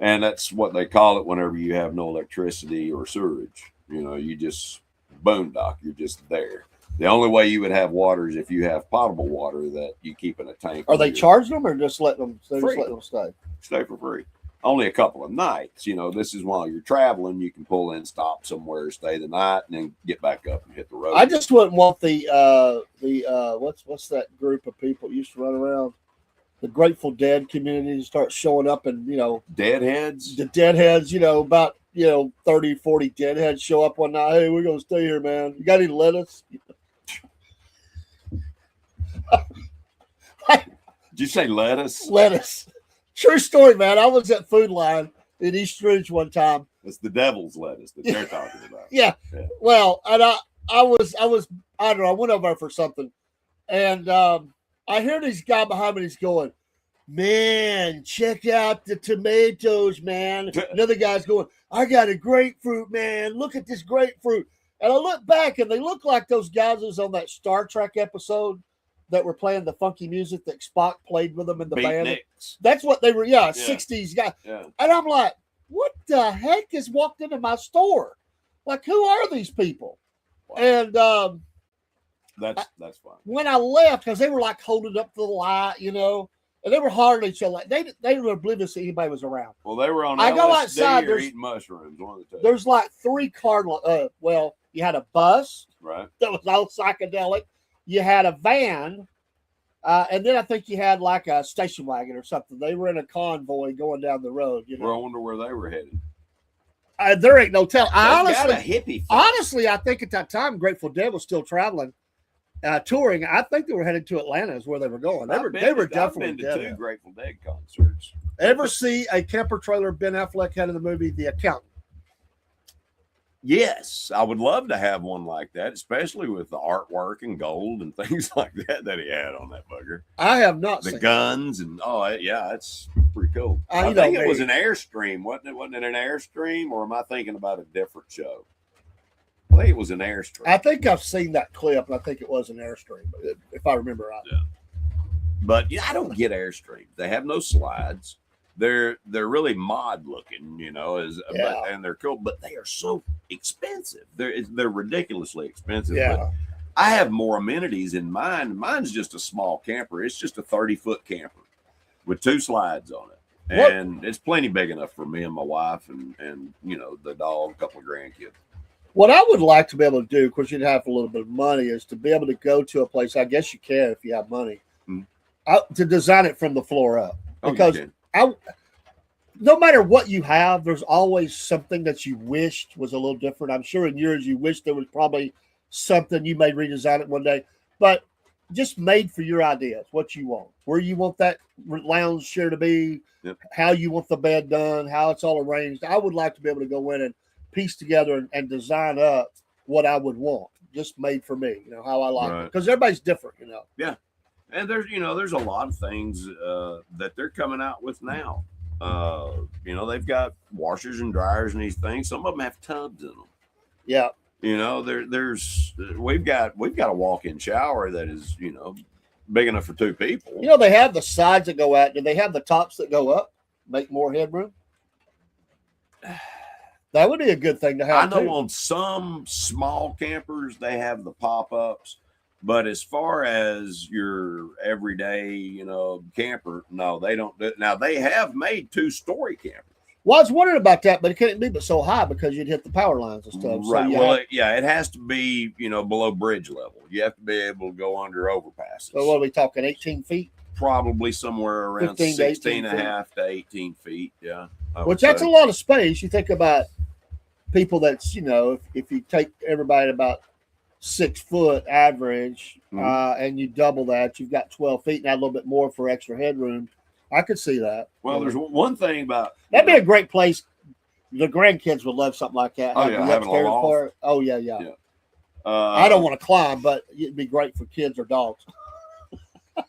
And that's what they call it whenever you have no electricity or sewerage. You know, you just boondock. You're just there. The only way you would have water is if you have potable water that you keep in a tank. Are they charging them or just letting them? Free. Just letting them stay? Stay for free. Only a couple of nights. You know, this is while you're traveling. You can pull in, stop somewhere, stay the night, and then get back up and hit the road. I just wouldn't want the what's that group of people used to run around? The Grateful Dead community to start showing up, and you know, deadheads. The deadheads. You know, about 30, 40 deadheads show up one night. Hey, we're gonna stay here, man. You got any lettuce? Did you say lettuce? Lettuce. True story, man. I was at Food Line in East Ridge one time. It's the devil's lettuce that they're talking about. Yeah. Well, and I don't know. I went over for something, and I hear this guy behind me. He's going, "Man, check out the tomatoes, man." Another guy's going, "I got a grapefruit, man. Look at this grapefruit." And I look back, and they look like those guys who was on that Star Trek episode that were playing the funky music that Spock played with them in the band. Nicks. That's what they were, 60s guys. Yeah. And I'm like, what the heck has walked into my store? Like, who are these people? Wow. And that's fine. When I left, because they were like holding up to the light, and they were hollering at each other. Like they were oblivious that anybody was around. Well, they were on I LSD go outside, or eating mushrooms. One of the two. There's like 3 car. You had a bus, right? That was all psychedelic. You had a van, and then I think you had like a station wagon or something. They were in a convoy going down the road. Well, I wonder where they were headed. There ain't no tell. Got a hippie. Honestly, I think at that time Grateful Dead was still traveling, touring. I think they were headed to Atlanta is where they were going. They were definitely I've been to 2 Grateful Dead concerts. Ever see a camper trailer Ben Affleck had in the movie The Accountant? Yes, I would love to have one like that, especially with the artwork and gold and things like that he had on that bugger. I have not the seen guns and it's pretty cool. I think it was an Airstream, wasn't it? Wasn't it an Airstream, or am I thinking about a different show? I think it was an Airstream. I think I've seen that clip, and I think it was an Airstream, if I remember right. Yeah. But I don't get Airstream. They have no slides. They're really mod looking, and they're cool, but they are so expensive. They're ridiculously expensive. Yeah. But I have more amenities in mine. Mine's just a small camper. It's just a 30-foot camper with 2 slides on it. And it's plenty big enough for me and my wife and the dog, a couple of grandkids. What I would like to be able to do, of course, you'd have a little bit of money, is to be able to go to a place. I guess you can if you have money, to design it from the floor up. Because no matter what you have, there's always something that you wished was a little different. I'm sure in yours you wish there was probably something you may redesign it one day. But just made for your ideas, what you want, where you want that lounge chair to be, how you want the bed done, how it's all arranged. I would like to be able to go in and piece together and design up what I would want, just made for me, how I like it. Because everybody's different, Yeah. And there's a lot of things that they're coming out with now. They've got washers and dryers and these things. Some of them have tubs in them. Yeah. We've got a walk-in shower that is, big enough for 2 people. They have the sides that go out. Do they have the tops that go up, make more headroom? That would be a good thing to have. I know on some small campers they have the pop-ups, but as far as your everyday, camper, no, they don't. Now they have made 2-story campers. Well, I was wondering about that, but it couldn't be but so high because you'd hit the power lines and stuff. Right. So it has to be, below bridge level. You have to be able to go under overpasses. So what are we talking, 18 feet? Probably somewhere around 16 and a half to 18 feet. Yeah. Which that's a lot of space. You think about people that's, if you take everybody about 6 foot average and you double that, you've got 12 feet and add a little bit more for extra headroom. I could see that. Well, there's one thing about that'd be a great place. The grandkids would love something like that. Oh, yeah, having a loft. Oh, yeah. I don't want to climb, but it'd be great for kids or dogs.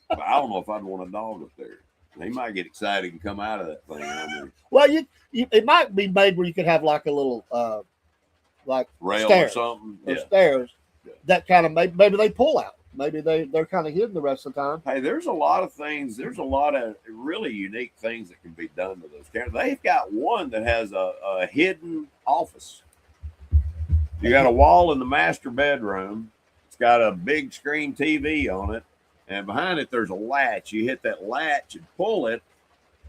I don't know if I'd want a dog up there. They might get excited and come out of that thing. Well, it might be made where you could have like a little like rail stairs, or something. Or stairs that kind of maybe they pull out. Maybe they're kind of hidden the rest of the time. Hey, there's a lot of things. There's a lot of really unique things that can be done to those cameras. They've got one that has a hidden office. You got a wall in the master bedroom. It's got a big screen TV on it. And behind it, there's a latch. You hit that latch and pull it,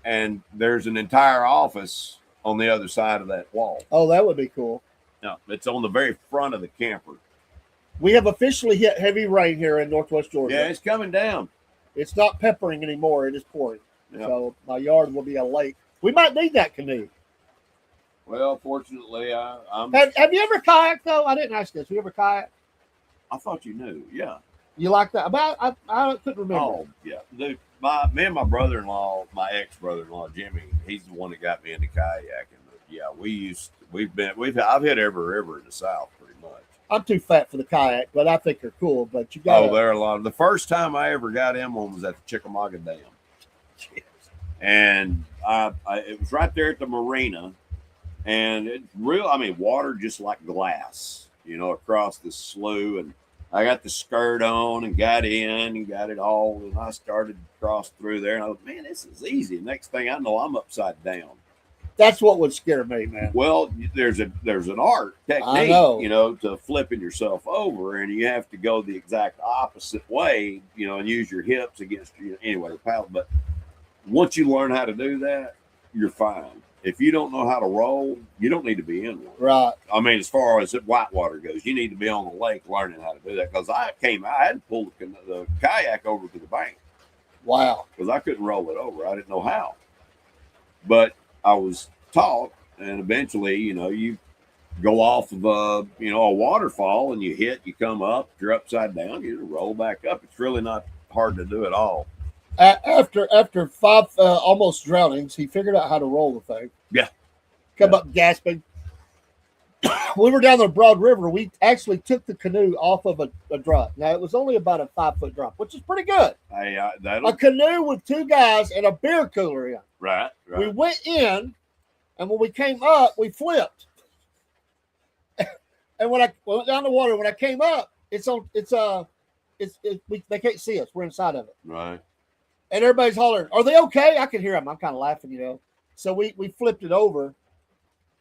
and there's an entire office on the other side of that wall. Oh, that would be cool. No, it's on the very front of the camper. We have officially hit heavy rain here in Northwest Georgia. Yeah, it's coming down. It's not peppering anymore. It is pouring. Yep. So my yard will be a lake. We might need that canoe. Well, fortunately, I'm. Have you ever kayaked, though? I didn't ask this. You ever kayak? I thought you knew. Yeah. You like that? I couldn't remember. Oh, yeah. Dude, me and my brother-in-law, my ex-brother-in-law, Jimmy, he's the one that got me into kayaking. But yeah, I've hit every river in the South pretty much. I'm too fat for the kayak, but I think they're cool. But you got. Oh, they're a lot. The first time I ever got in one was at the Chickamauga Dam. Jeez. And it was right there at the marina. And it's real, water just like glass, across the slough. And I got the skirt on and got in and got it all. And I started to cross through there. And I thought, man, this is easy. Next thing I know, I'm upside down. That's what would scare me, man. Well, there's an art technique, to flipping yourself over. And you have to go the exact opposite way, and use your hips against the paddle. But once you learn how to do that, you're fine. If you don't know how to roll, you don't need to be in one. Right. As far as whitewater goes, you need to be on the lake learning how to do that. Because I had to pull the kayak over to the bank. Wow. Because I couldn't roll it over. I didn't know how. But I was taught, and eventually, you go off of a waterfall and you come up, you're upside down, you roll back up. It's really not hard to do at all. After 5 almost drownings, he figured out how to roll the thing. Yeah. Come up gasping. We were down the Broad River. We actually took the canoe off of a drop. Now, it was only about a 5-foot drop, which is pretty good. Hey, a canoe with 2 guys and a beer cooler in. Right. We went in, and when we came up, we flipped. And when I went down the water, when I came up, they can't see us. We're inside of it. Right. And everybody's hollering, "Are they okay?" I could hear them. I'm kind of laughing, So we flipped it over,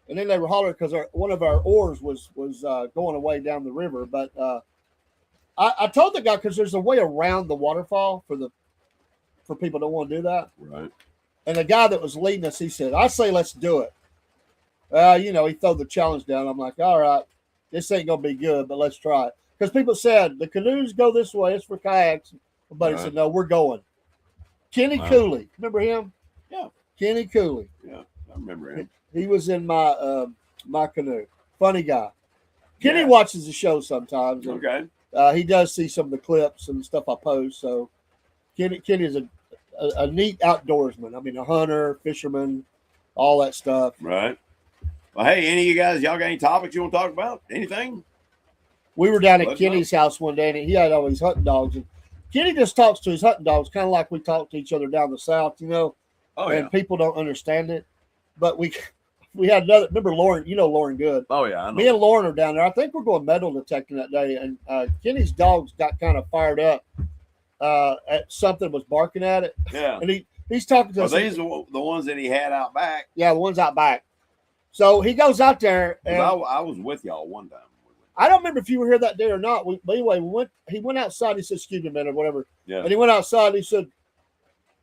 and then they were hollering because one of our oars was going away down the river. But I told the guy, because there's a way around the waterfall for people that don't want to do that. Right. And the guy that was leading us, he said, "I say let's do it." He threw the challenge down. I'm like, "All right, this ain't gonna be good, but let's try it." Because people said the canoes go this way. It's for kayaks. But he said, "No, we're going." Kenny Cooley, remember him? Yeah. Kenny Cooley. Yeah, I remember him. He was in my canoe. Funny guy. Kenny watches the show sometimes. Okay. He does see some of the clips and stuff I post. So Kenny is a neat outdoorsman. I mean, a hunter, fisherman, all that stuff. Right. Well, hey, any of you guys, y'all got any topics you want to talk about? Anything? We were down at Kenny's house one day, and he had all these hunting dogs. And Kenny just talks to his hunting dogs, kind of like we talk to each other down the South, you know. Oh, and people don't understand it. But we had another. Remember Lauren? You know Lauren good. Oh yeah, I know. Me and Lauren are down there. I think we're going metal detecting that day, and Kenny's dogs got kind of fired up at something was barking at it. Yeah, and he's talking to us. These are the ones that he had out back. Yeah, the ones out back. So he goes out there, and I was with y'all one time. I don't remember if you were here that day or not. But anyway, he went outside. He said, "Excuse me a minute," or whatever. Yeah. And he went outside. And he said,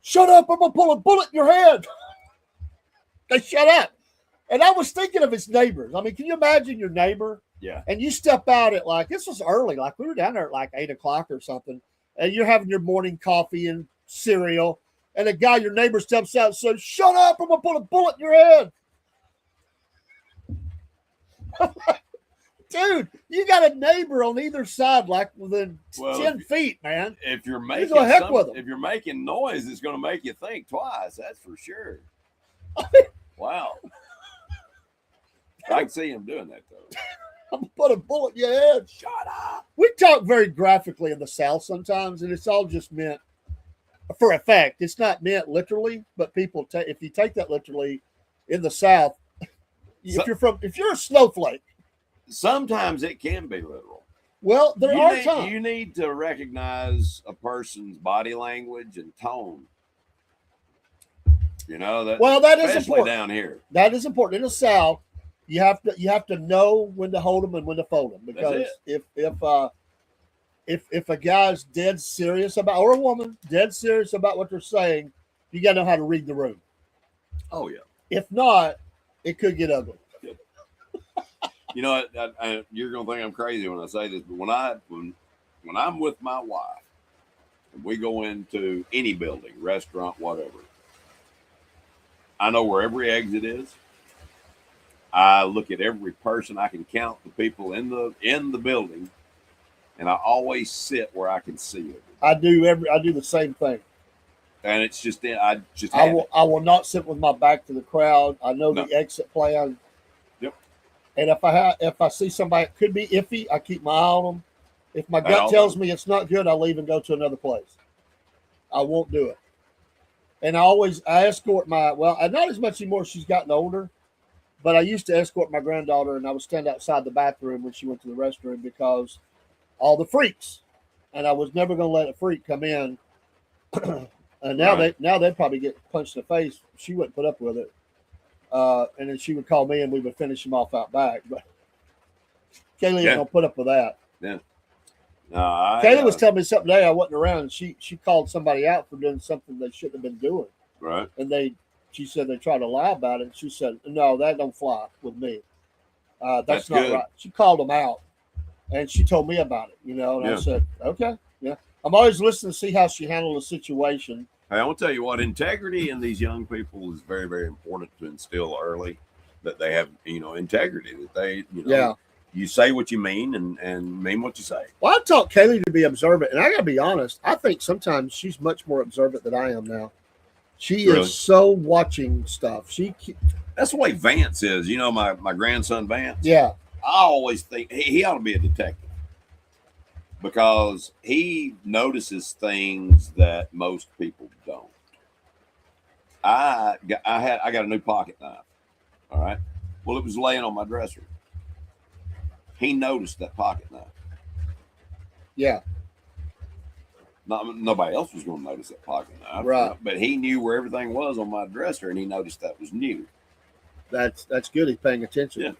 "Shut up! I'm gonna pull a bullet in your head." They shut up. And I was thinking of his neighbors. I mean, can you imagine your neighbor? Yeah. And you step out at this was early, like we were down there at like 8 o'clock or something, and you're having your morning coffee and cereal, and a guy, your neighbor, steps out and says, "Shut up! I'm gonna pull a bullet in your head." Dude, you got a neighbor on either side, like within 10 feet, man. If you're making if you're making noise, it's going to make you think twice. That's for sure. Wow. I can see him doing that though. I'm gonna put a bullet in your head. Shut up. We talk very graphically in the South sometimes, and it's all just meant for effect. It's not meant literally, but people if you take that literally in the South, if you're a snowflake. Sometimes it can be literal. Well, there are times. You need to recognize a person's body language and tone. You know that. Well, that is especially important down here. That is important in the South. You have to know when to hold them and when to fold them, because if a guy's dead serious about, or a woman dead serious about what they're saying, you got to know how to read the room. Oh yeah. If not, it could get ugly. You know, you're gonna think I'm crazy when I say this, but when I'm with my wife and we go into any building, restaurant, whatever, I know where every exit is. I look at every person. I can count the people in the building, and I always sit where I can see it. I do the same thing. And it's just I will not sit with my back to the crowd. I know the exit plan. Yep. And if I see somebody that could be iffy, I keep my eye on them. If my gut tells me it's not good, I'll leave and go to another place. I won't do it. And I escort not as much anymore. She's gotten older, but I used to escort my granddaughter, and I would stand outside the bathroom when she went to the restroom because all the freaks, and I was never going to let a freak come in. And now they'd probably get punched in the face. She wouldn't put up with it. And then she would call me, and we would finish them off out back. But Kaylee ain't gonna put up with that. Yeah. Kaylee was telling me something today. I wasn't around. She called somebody out for doing something they shouldn't have been doing. Right. And she said they tried to lie about it. And she said, "No, that don't fly with me. That's not right." She called them out, and she told me about it. You know, and I said, "Okay, yeah." I'm always listening to see how she handled the situation. Hey, I want to tell you what, integrity in these young people is very, very important to instill early, that they have, integrity, that they, you say what you mean and mean what you say. Well, I taught Kaylee to be observant, and I got to be honest, I think sometimes she's much more observant than I am now. She is so watching stuff. That's the way Vance is. You know, my grandson Vance? Yeah. I always think he ought to be a detective, because he notices things that most people don't. I got a new pocket knife. All right. Well, it was laying on my dresser. He noticed that pocket knife. Yeah. Nobody else was going to notice that pocket knife. Right. But he knew where everything was on my dresser, and he noticed that was new. That's good. He's paying attention. Yeah.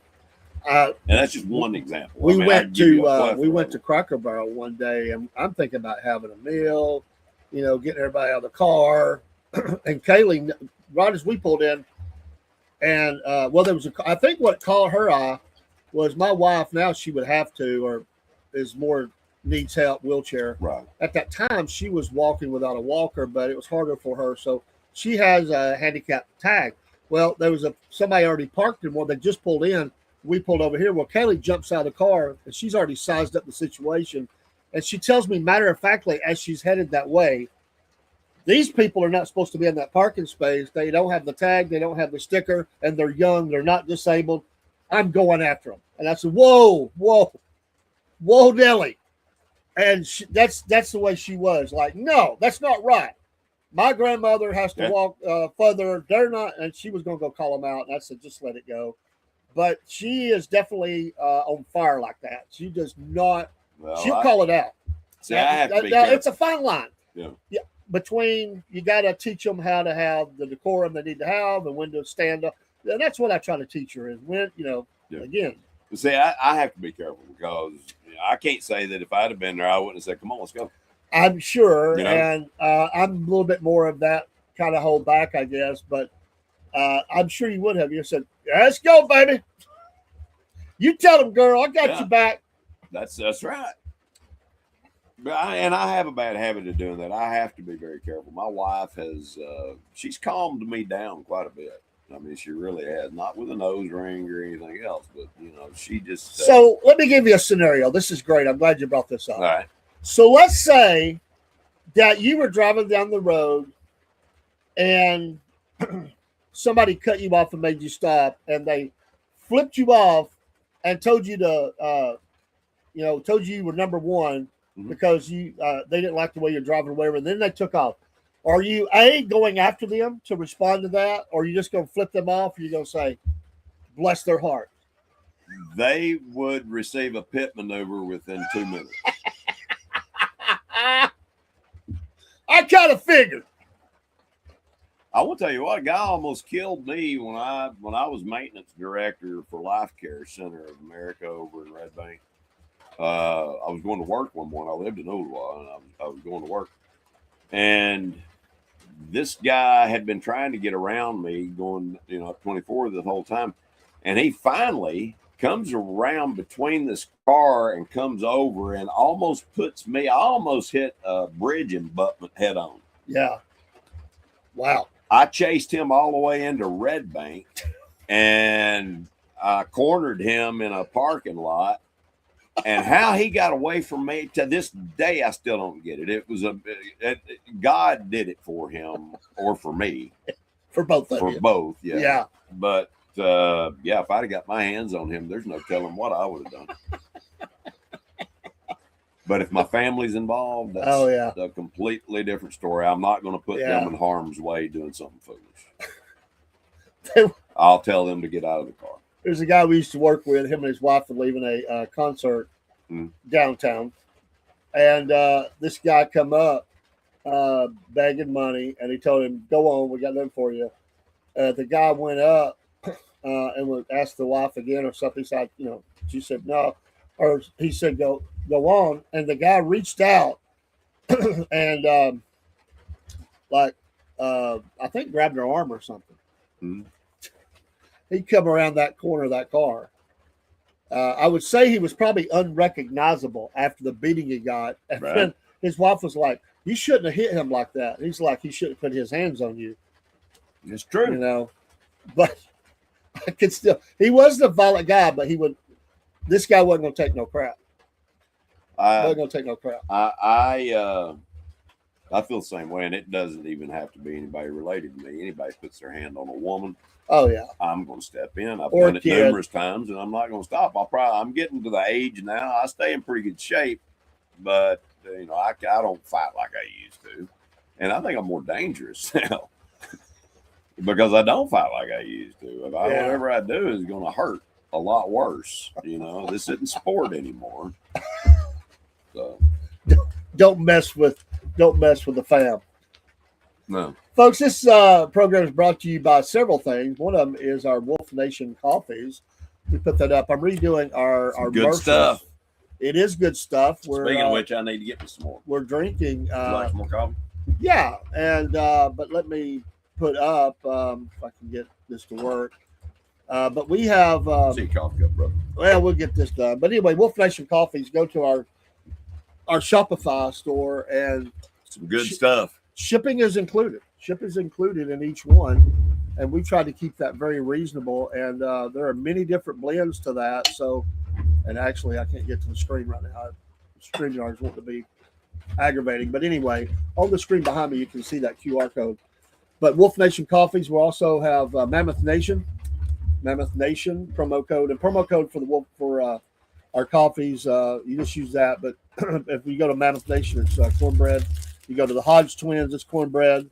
And that's just one example. We went to Cracker Barrel one day, and I'm thinking about having a meal, getting everybody out of the car. And Kaylee, right as we pulled in, and there was I think what caught her eye was my wife. Now she would have to, or needs help, wheelchair. Right. At that time, she was walking without a walker, but it was harder for her, so she has a handicap tag. Well, there was somebody already parked in one. They just pulled in. We pulled over here. Well, Kaylee jumps out of the car, and she's already sized up the situation. And she tells me matter of factly as she's headed that way, these people are not supposed to be in that parking space. They don't have the tag. They don't have the sticker, and they're young. They're not disabled. I'm going after them. And I said, whoa, Nelly. And that's the way she was. Like, no, that's not right. My grandmother has to walk further. They're not. And she was going to go call them out. And I said, just let it go. But she is definitely on fire like that. She does not. Well, she'll call it out. See, I have to be careful. It's a fine line. Yeah. Between you got to teach them how to have the decorum they need to have and when to stand up. And that's what I try to teach her is when, again. See, I have to be careful because I can't say that if I'd have been there, I wouldn't have said, come on, let's go. I'm sure. And I'm a little bit more of that kind of hold back, I guess. But I'm sure you would have. You said, let's go, baby. You tell them, girl, I got you back. That's right. And I have a bad habit of doing that. I have to be very careful. My wife has, she's calmed me down quite a bit. I mean, she really has, not with a nose ring or anything else, but, she just. So let me give you a scenario. This is great. I'm glad you brought this up. All right. So let's say that you were driving down the road and somebody cut you off and made you stop, and they flipped you off and told you to, told you were number one because they didn't like the way you're driving or whatever. And then they took off. Are you going after them to respond to that, or are you just going to flip them off? Or are you going to say, bless their heart? They would receive a pit maneuver within 2 minutes. I kind of figured. I will tell you what, a guy almost killed me when I was maintenance director for Life Care Center of America over in Red Bank. I was going to work one morning. I lived in Ooltewah, and I was going to work. And this guy had been trying to get around me going, up 24 the whole time. And he finally comes around between this car and comes over and almost puts me, I almost hit a bridge abutment head on. Yeah. Wow. I chased him all the way into Red Bank and I cornered him in a parking lot. And how he got away from me to this day, I still don't get it. It was God did it for him or for me. For both of you. For both, yeah. Yeah. But, if I'd have got my hands on him, there's no telling what I would have done. But if my family's involved, that's a completely different story. I'm not going to put them in harm's way doing something foolish. I'll tell them to get out of the car. There's a guy we used to work with. Him and his wife were leaving a concert downtown. And this guy come up begging money. And he told him, go on, we got nothing for you. The guy went up and would ask the wife again or something. He said, she said no. Or he said, go on. And the guy reached out and I think grabbed her arm or something. Mm-hmm. He'd come around that corner of that car. I would say he was probably unrecognizable after the beating he got. And then his wife was like, you shouldn't have hit him like that. He's like, he shouldn't put his hands on you. It's true. But I could still, he wasn't a violent guy, but this guy wasn't going to take no crap. Wasn't going to take no crap. I feel the same way, and it doesn't even have to be anybody related to me. Anybody puts their hand on a woman, oh yeah, I'm going to step in. I've done it numerous times, and I'm not going to stop. I'm getting to the age now. I stay in pretty good shape, but I don't fight like I used to, and I think I'm more dangerous now because I don't fight like I used to. Whatever I do is going to hurt a lot worse. This isn't sport anymore. So don't mess with the fam. No. Folks, this program is brought to you by several things. One of them is our Wolf Nation coffees. We put that up. I'm redoing our good merchants. Stuff. It is good stuff. Speaking of which, I need to get me some more. We're drinking. Like some more coffee? Yeah, and but let me put up if I can get this to work. But we have. See coffee cup, brother. Well, we'll get this done. But anyway, Wolf Nation coffees. Go to our Shopify store and some good stuff. Shipping is included. Shipping is included in each one, and we try to keep that very reasonable. And there are many different blends to that. So, and actually, I can't get to the screen right now. StreamYard's wanting to be aggravating. But anyway, on the screen behind me, you can see that QR code. But Wolf Nation Coffees will also have Mammoth Nation promo code, and promo code for the Wolf for our coffees. You just use that. But if you go to Mammoth Nation, it's Cornbread. You go to the Hodge Twins, it's Cornbread.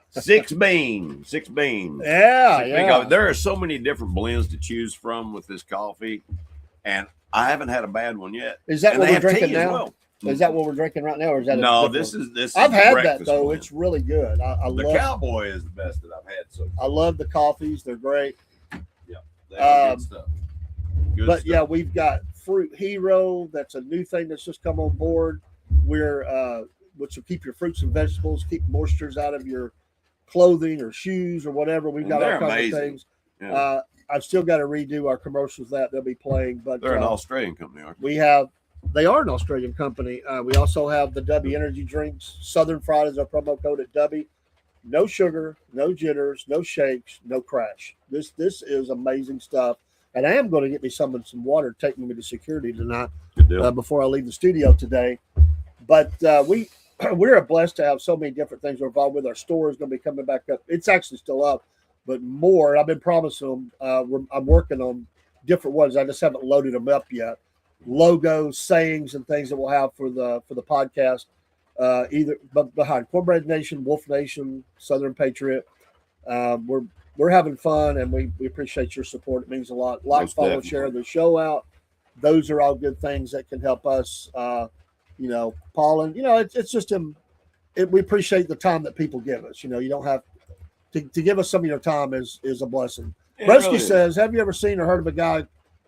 Six bean. Yeah. There are so many different blends to choose from with this coffee, and I haven't had a bad one yet. Is that what we're drinking now? Well. Is that what we're drinking right now, or is that no? This is. I've had that though. Blend. It's really good. I the love Cowboy is the best that I've had so far. I love the coffees. They're great. Yeah, they are good stuff. Good stuff. Yeah, we've got Fruit Hero. That's a new thing that's just come on board. We're which will keep your fruits and vegetables, keep moistures out of your clothing or shoes or whatever. We've got all kinds of things. Yeah. I've still got to redo our commercials that they'll be playing, but they're an Australian company, aren't they? They are an Australian company. We also have the Dubby energy drinks. Southern Fried is our promo code at Dubby. No sugar, no jitters, no shakes, no crash. This is amazing stuff. And I am going to get me some water, taking me to security tonight before I leave the studio today. But we're blessed to have so many different things we're involved with. Our store is going to be coming back up. It's actually still up, but more. I've been promising them. I'm working on different ones. I just haven't loaded them up yet. Logos, sayings, and things that we'll have for the podcast. Either behind Cornbread Nation, Wolf Nation, Southern Patriot. We're having fun, and we appreciate your support. It means a lot. Like, follow, definitely. Share the show out. Those are all good things that can help us. Paul, and it's just we appreciate the time that people give us. You don't have to give us some of your time is a blessing. Broski really says, have you ever seen or heard of a guy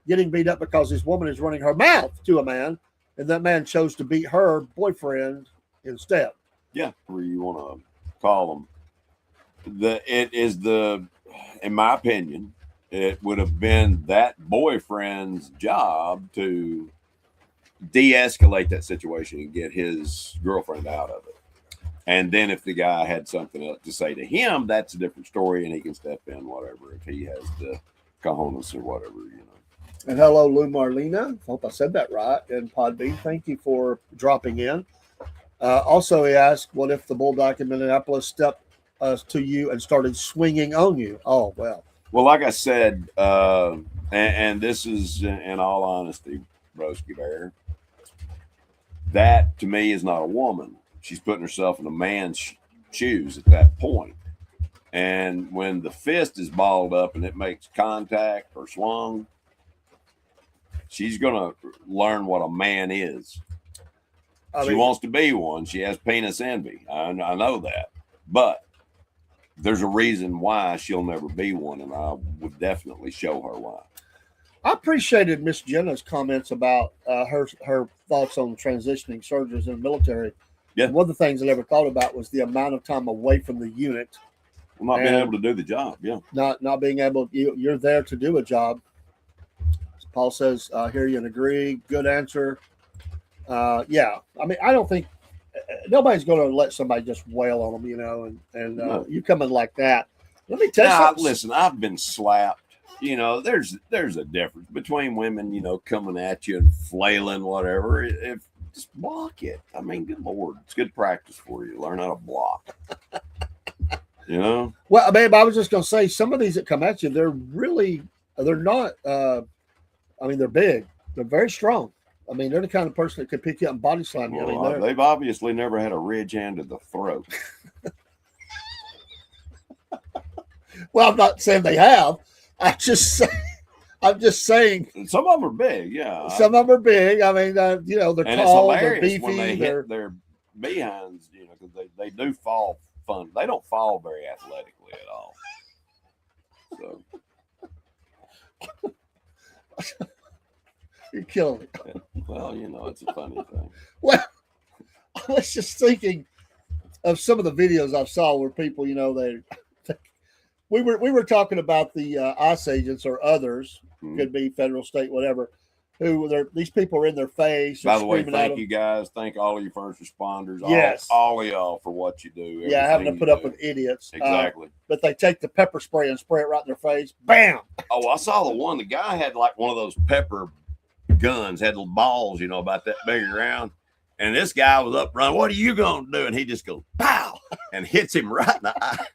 getting beat up because his woman is running her mouth to a man, and that man chose to beat her boyfriend instead? Yeah, where you want to call them. In my opinion, it would have been that boyfriend's job to de-escalate that situation and get his girlfriend out of it. And then if the guy had something else to say to him, that's a different story, and he can step in, whatever, if he has the cojones or whatever, And hello, Lou Marlena. Hope I said that right. And Podbean, thank you for dropping in. Also, he asked, what if the Bulldog in Minneapolis stepped to you and started swinging on you? Oh, well. Well, like I said, and this is in all honesty, Broski Bear, that to me is not a woman. She's putting herself in a man's shoes at that point. And when the fist is balled up and it makes contact or swung, she's going to learn what a man is. She wants to be one. She has penis envy. I know that. But there's a reason why she'll never be one, and I would definitely show her why. I appreciated Miss Jenna's comments about her thoughts on transitioning soldiers in the military. Yeah. One of the things I never thought about was the amount of time away from the unit. Well, not being able to do the job, yeah. Not being able, you're there to do a job. Paul says, hear you and agree. Good answer. Yeah. I mean, I don't think nobody's going to let somebody just wail on them, and no. You come in like that. Let me tell you something. Listen, I've been slapped. There's a difference between women, coming at you and flailing, whatever. If just block it. I mean, good Lord, it's good practice for you. Learn how to block. Well, babe, I was just going to say, some of these that come at you, they're not. They're big. They're very strong. I mean, they're the kind of person that could pick you up and body slam you. Well, they've obviously never had a ridge hand to the throat. Well, I'm not saying they have. I'm just saying. Some of them are big, yeah. Some of them are big. I mean, they're tall, they're beefy. When they hit their behinds, because they do fall fun. They don't fall very athletically at all. So. You're killing it. Yeah. Well, it's a funny thing. Well, I was just thinking of some of the videos I saw where people, we were talking about the ICE agents or others, could be federal, state, whatever, these people are in their face. By the way, thank you guys. Thank all of you first responders. Yes. All of y'all for what you do. Yeah, having to put up with idiots. Exactly. But they take the pepper spray and spray it right in their face. Bam! Oh, I saw the guy had like one of those pepper guns, had little balls, about that big around. And this guy was up running. What are you going to do? And he just goes, pow, and hits him right in the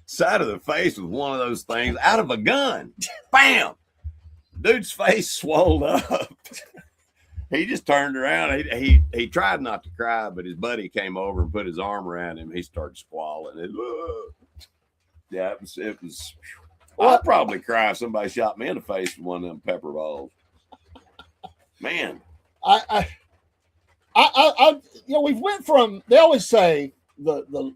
side of the face with one of those things out of a gun. Bam! Dude's face swelled up. He just turned around. He tried not to cry, but his buddy came over and put his arm around him. He started squalling. It was. I'd probably cry if somebody shot me in the face with one of them pepper balls. Man, we've went from, they always say, the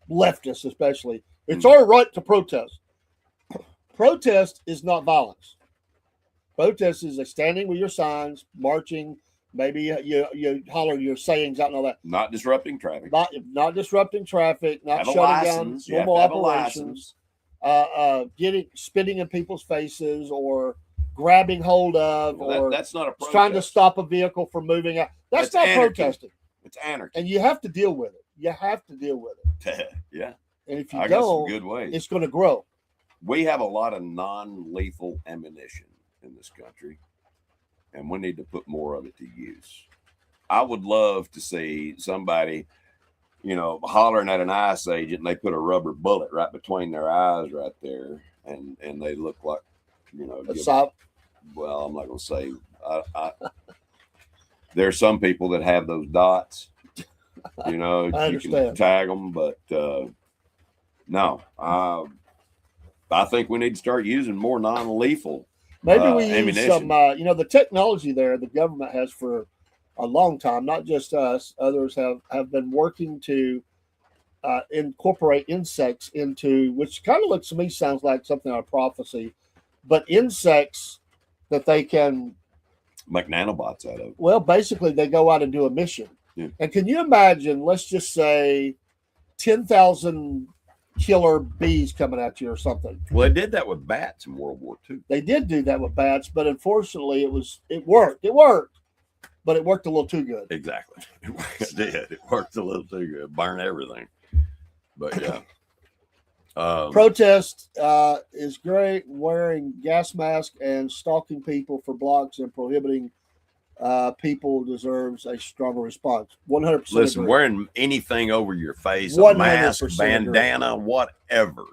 leftists especially, it's our right to protest. Protest is not violence. Protest is standing with your signs, marching, maybe you holler your sayings out and all that. Not disrupting traffic. Not disrupting traffic, not shutting down normal operations. Spitting in people's faces or grabbing hold of, that's not a protest. Trying to stop a vehicle from moving out. That's not anarchy. Protesting. It's anarchy. And you have to deal with it. Yeah. And if you got don't, some good ways. It's going to grow. We have a lot of non-lethal ammunition in this country, and we need to put more of it to use. I would love to see somebody, hollering at an ICE agent, and they put a rubber bullet right between their eyes right there, and they look like, well, I'm not going to say. There's some people that have those dots. You can tag them, but no. I think we need to start using more non-lethal. Maybe we use some. The technology there the government has for a long time, not just us. Others have been working to incorporate insects into, which kind of looks to me sounds like something out of prophecy, but insects that they can make nanobots out of. Well, basically, they go out and do a mission. Yeah. And can you imagine? Let's just say 10,000 killer bees coming at you or something. Well, they did that with bats in World War II. They did do that with bats, but unfortunately, it worked. But it worked a little too good. Exactly. It did. It worked a little too good. Burn everything. But yeah. Protest is great. Wearing gas masks and stalking people for blocks and prohibiting people deserves a stronger response. 100%. Listen, agree. Wearing anything over your face, a mask, bandana, agree. Whatever,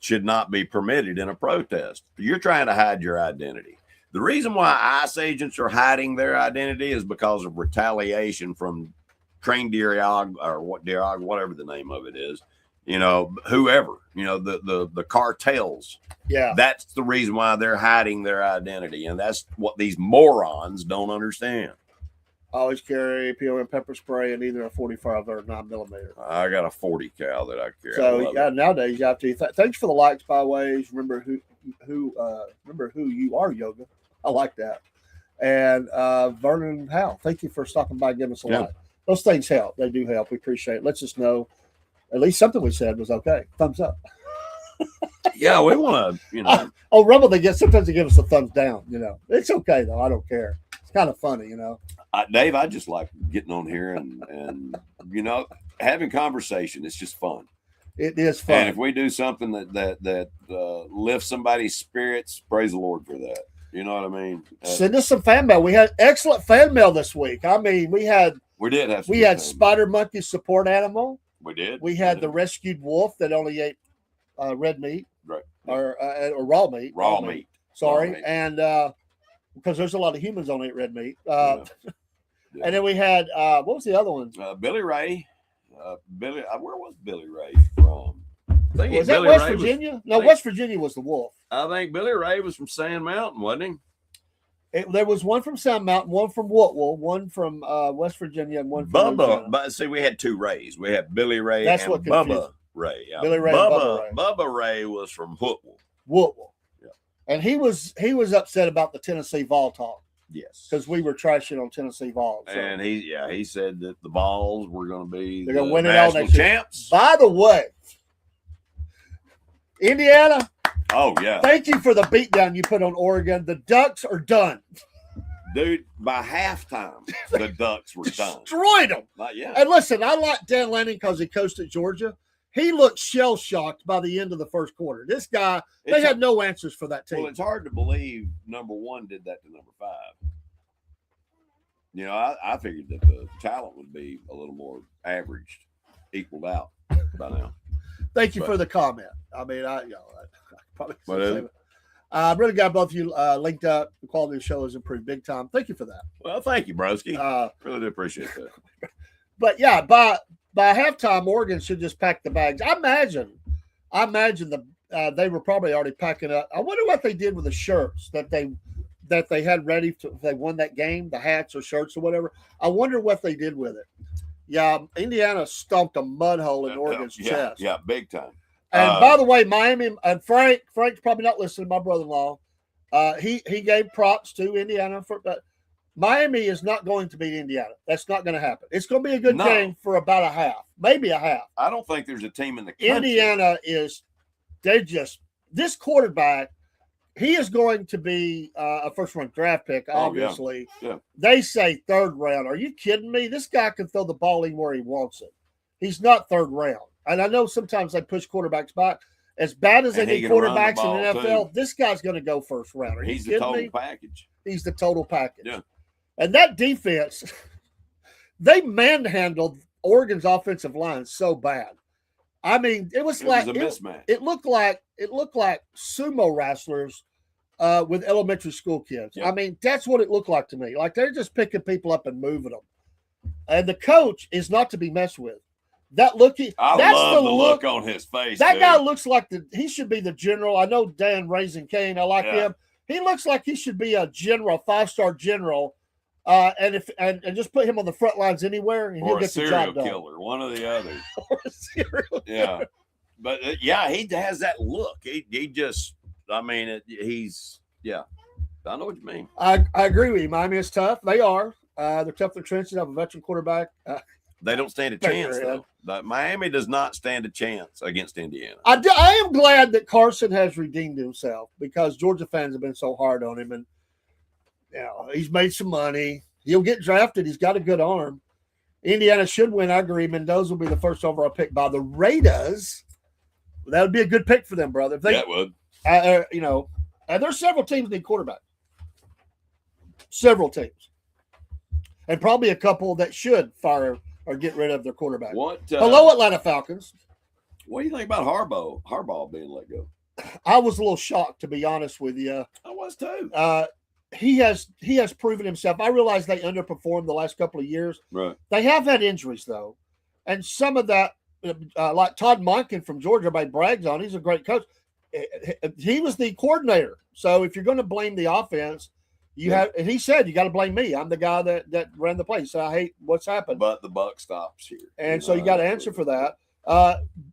should not be permitted in a protest. You're trying to hide your identity. The reason why ICE agents are hiding their identity is because of retaliation from Train Diog or whatever the name of it is. Whoever, the cartels. Yeah. That's the reason why they're hiding their identity. And that's what these morons don't understand. Always carry POM pepper spray and either a 45 or 9mm. I got a 40 cal that I carry. So nowadays you have to. Thanks for the likes, by the way. Remember who you are, Yoga. I like that. And Vernon Howe, thank you for stopping by and giving us a like. Those things help. They do help. We appreciate it. Let's us know at least something we said was okay. Thumbs up. Yeah, we want to, Rumble, sometimes they give us a thumbs down. It's okay though. I don't care. It's kind of funny, Dave, I just like getting on here and having conversation. It's just fun. It is fun. And if we do something that lifts somebody's spirits, praise the Lord for that. You know what I mean? Send us some fan mail. We had excellent fan mail this week. I mean, we had spider monkey support animal. We did. We had the rescued wolf that only ate red meat, right? Or raw meat. Raw meat. Sorry, raw meat. And because there's a lot of humans don't eat red meat. And then we had what was the other one? Billy Ray. Where was Billy Ray from? Was that West Virginia? No, West Virginia was the wolf. I think Billy Ray was from Sand Mountain, wasn't he? There was one from Sand Mountain, one from Woodville, one from West Virginia, and one from Bubba. But see, we had two Rays. We had Billy Ray and Bubba Ray. Yeah. Billy Ray Bubba Ray was from Woodville. Yeah. And he was upset about the Tennessee Vol talk. Yes. Because we were trashing on Tennessee Vols. So. And he said that the Vols were going to be they're going to win it all next champs. Year. By the way, Indiana. Oh, yeah. Thank you for the beatdown you put on Oregon. The Ducks are done. Dude, by halftime, the Ducks were done. Destroyed them. Yeah. And listen, I like Dan Lanning because he coached at Georgia. He looked shell-shocked by the end of the first quarter. This guy, they had no answers for that team. Well, it's hard to believe number one did that to number 5. You know, I figured that the talent would be a little more averaged, equaled out by now. Thank you for the comment. I mean, I probably But I'm really glad both of you linked up. The quality of the show has improved big time. Thank you for that. well, thank you, broski. Really do appreciate that. But yeah, by halftime, Oregon should just pack the bags. I imagine they were probably already packing up. I wonder what they did with the shirts that they had ready if they won that game, the hats or shirts or whatever. I wonder what they did with it. Yeah, Indiana stomped a mud hole in Oregon's chest. Yeah, big time. And by the way, Miami and Frank's probably not listening. My brother-in-law, he gave props to Indiana but Miami is not going to beat Indiana. That's not going to happen. It's going to be a good game for about a half, maybe a half. I don't think there's a team in the country. Indiana this quarterback. He is going to be a first-round draft pick, obviously. Yeah. They say third round. Are you kidding me? This guy can throw the ball anywhere he wants it. He's not third round. And I know sometimes they push quarterbacks back. As bad as they need quarterbacks in the NFL, this guy's going to go first round. Are you He's kidding the total me? package. He's the total package. Yeah. And that defense, they manhandled Oregon's offensive line so bad. I mean, it was a mismatch. It looked like sumo wrestlers with elementary school kids. Yep. I mean, that's what it looked like to me. Like they're just picking people up and moving them. And the coach is not to be messed with. That look, that's love the look on his face. That guy looks like he should be the general. I know Dan Raising Cane. I like him. He looks like he should be a general, 5-star general. And just put him on the front lines anywhere, and he'll get the job done. Or a serial killer, one of the others. Or a serial killer. But he has that look. He just, I mean, he's I know what you mean. I agree with you. Miami is tough. They are. They're tough in the trenches. Have a veteran quarterback. They don't stand a chance, though. But Miami does not stand a chance against Indiana. I am glad that Carson has redeemed himself because Georgia fans have been so hard on him, and he's made some money. He'll get drafted. He's got a good arm. Indiana should win. I agree. Mendoza will be the first overall pick by the Raiders. That would be a good pick for them, brother. That would. There's several teams need quarterback. Several teams, and probably a couple that should fire or get rid of their quarterback. Hello, Atlanta Falcons. What do you think about Harbaugh being let go? I was a little shocked, to be honest with you. I was too. He has proven himself. I realize they underperformed the last couple of years. Right. They have had injuries though, and some of that, like Todd Monken from Georgia, everybody brags on. He's a great coach. He was the coordinator. So if you're going to blame the offense, and he said, you got to blame me. I'm the guy that ran the play. So I hate what's happened. But the buck stops here. And so you got to answer for that.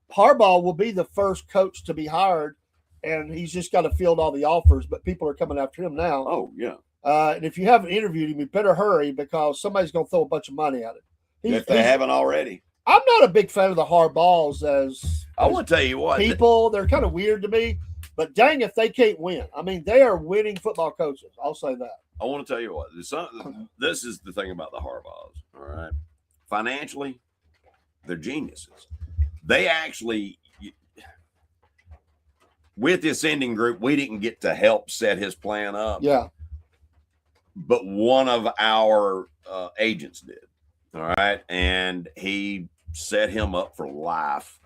Harbaugh will be the first coach to be hired, and he's just got to field all the offers, but people are coming after him now. Oh, yeah. And if you haven't interviewed him, you better hurry because somebody's going to throw a bunch of money at it. If they haven't already. I'm not a big fan of the Harbaughs I want to tell you what. People, they're kind of weird to me. But dang, if they can't win. I mean, they are winning football coaches. I'll say that. I want to tell you what. This is the thing about the Harbaughs, all right? Financially, they're geniuses. They actually, with the ascending group, we didn't get to help set his plan up. Yeah. But one of our agents did, all right? And he set him up for life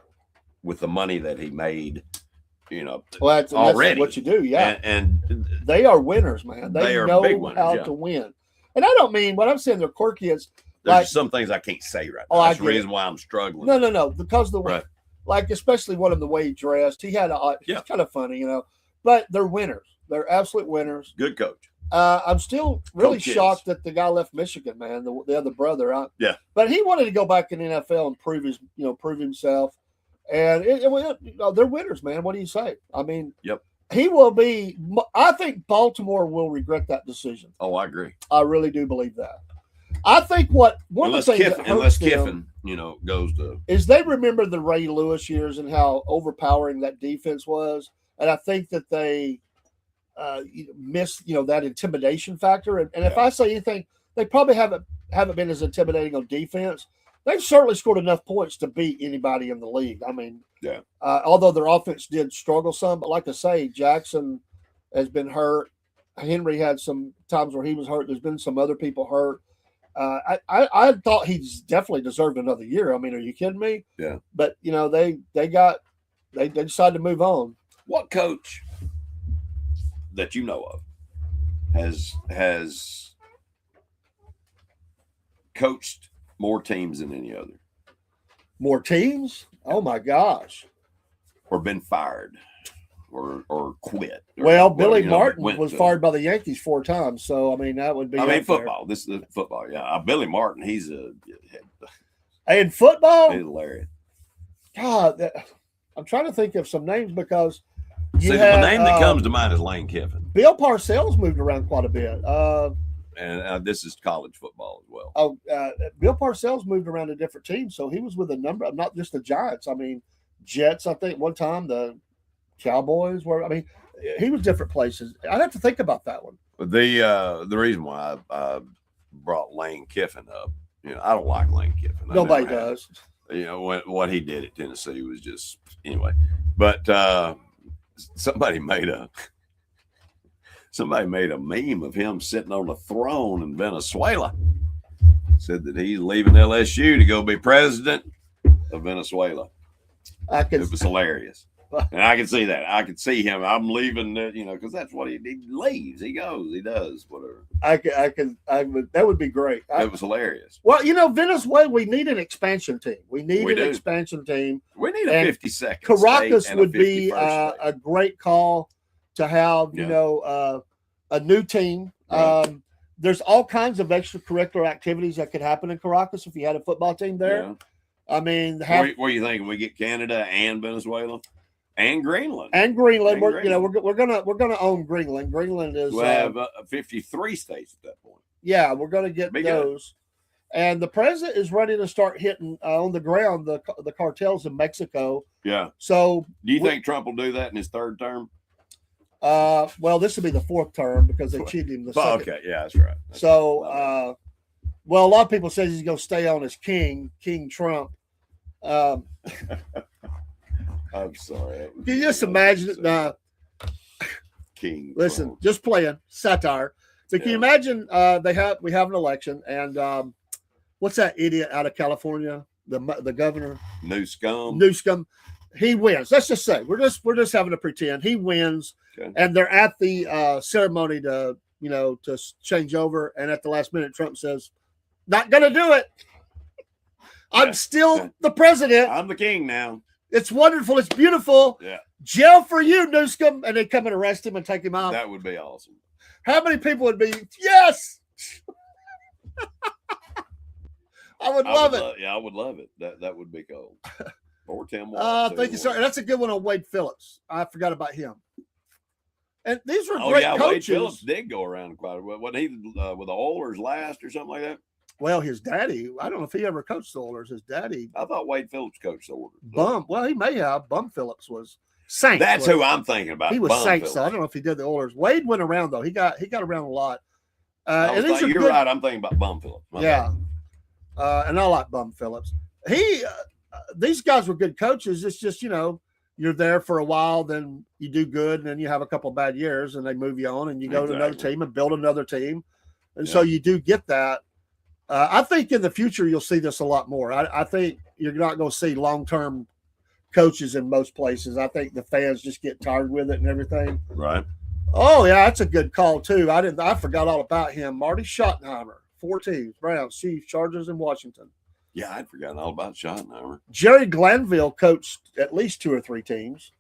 with the money that he made. That's already what you do, yeah. And they are winners, man. They know big winners, how to win. And I don't mean what I'm saying. They're quirky. It's there's some things I can't say right now. That's the reason why I'm struggling. No, because of the way, like especially one of the way he dressed. He had he's kind of funny, But they're winners. They're absolute winners. Good coach. I'm still really shocked that the guy left Michigan, man. The other brother. But he wanted to go back in the NFL and prove himself. And they're winners, man. What do you say? I mean, he will be. I think Baltimore will regret that decision. Oh, I agree. I really do believe that. I think one of the things unless Kiffin, goes to is they remember the Ray Lewis years and how overpowering that defense was, and I think that they miss that intimidation factor. And if I say anything, they probably haven't been as intimidating on defense. They've certainly scored enough points to beat anybody in the league. I mean, although their offense did struggle some, but like I say, Jackson has been hurt. Henry had some times where he was hurt. There's been some other people hurt. I thought he's definitely deserved another year. I mean, are you kidding me? Yeah. But they decided to move on. What coach that you know of has coached more teams than any other? More teams? Oh my gosh! Or been fired, or quit? Well, Billy Martin was fired by the Yankees 4 times, so I mean that would be. I mean football. This is football. Yeah, Billy Martin. He's in football. He's hilarious. God, I'm trying to think of some names because the name that comes to mind is Lane Kiffin. Bill Parcells moved around quite a bit. And this is college football as well. Oh, Bill Parcells moved around to different teams, so he was with a number of, not just the Giants. I mean, Jets. I think one time the Cowboys were. I mean, he was different places. I'd have to think about that one. The reason why I brought Lane Kiffin up, I don't like Lane Kiffin. Nobody does. What he did at Tennessee was just anyway. But somebody made a meme of him sitting on a throne in Venezuela. Said that he's leaving LSU to go be president of Venezuela. It was hilarious. And I can see that. I could see him. I'm leaving, because that's what he leaves. He goes. He does whatever. That would be great. It was hilarious. Well, Venezuela, we need an expansion team. We need an expansion team. We need a 52nd. Caracas would be a great call to have, a new team. Right. There's all kinds of extracurricular activities that could happen in Caracas if you had a football team there. Yeah. I mean, where are you thinking we get Canada and Venezuela? And Greenland. We're gonna own Greenland. Greenland is we'll have 53 states at that point. Yeah, we're gonna get those. Good. And the president is ready to start hitting on the ground the cartels in Mexico. Yeah. So do you think Trump will do that in his 3rd term? Well, this will be the 4th term because they cheated him the 2nd. Okay, yeah, that's right. So, a lot of people say he's going to stay on as King Trump. I'm sorry. Can you just imagine it? King. Listen, Trump. Just playing satire. So can you imagine we have an election and what's that idiot out of California? The governor Newsom. He wins. Let's just say we're just having to pretend he wins, and they're at the ceremony to change over, and at the last minute Trump says, "Not gonna do it. I'm still the president. I'm the king now. It's wonderful. It's beautiful. Yeah. Jail for you, Newsom," and they come and arrest him and take him out. That would be awesome. How many people would be? Yes. I would love it. I would love it. That would be cool. Or Tim thank you, sir. That's a good one on Wade Phillips. I forgot about him. And these were great coaches. Wade Phillips did go around quite a bit. Wasn't he with the Oilers last or something like that? Well, his daddy, I don't know if he ever coached the Oilers. His daddy. I thought Wade Phillips coached the Oilers. Well, he may have. Bum Phillips was Saints. That's who I'm thinking about. He was Saints, so I don't know if he did the Oilers. Wade went around, though. He got around a lot. You're right. I'm thinking about Bum Phillips. And I like Bum Phillips. These guys were good coaches. It's just, you're there for a while, then you do good, and then you have a couple of bad years, and they move you on, and you go to another team and build another team. And so you do get that. I think in the future you'll see this a lot more. I think you're not going to see long-term coaches in most places. I think the fans just get tired with it and everything. Right. Oh, yeah, that's a good call, too. I forgot all about him. Marty Schottenheimer, 4 teams, Browns, Chiefs, Chargers, and Washington. Yeah, I'd forgotten all about Schottenheimer. Jerry Glanville coached at least 2 or 3 teams,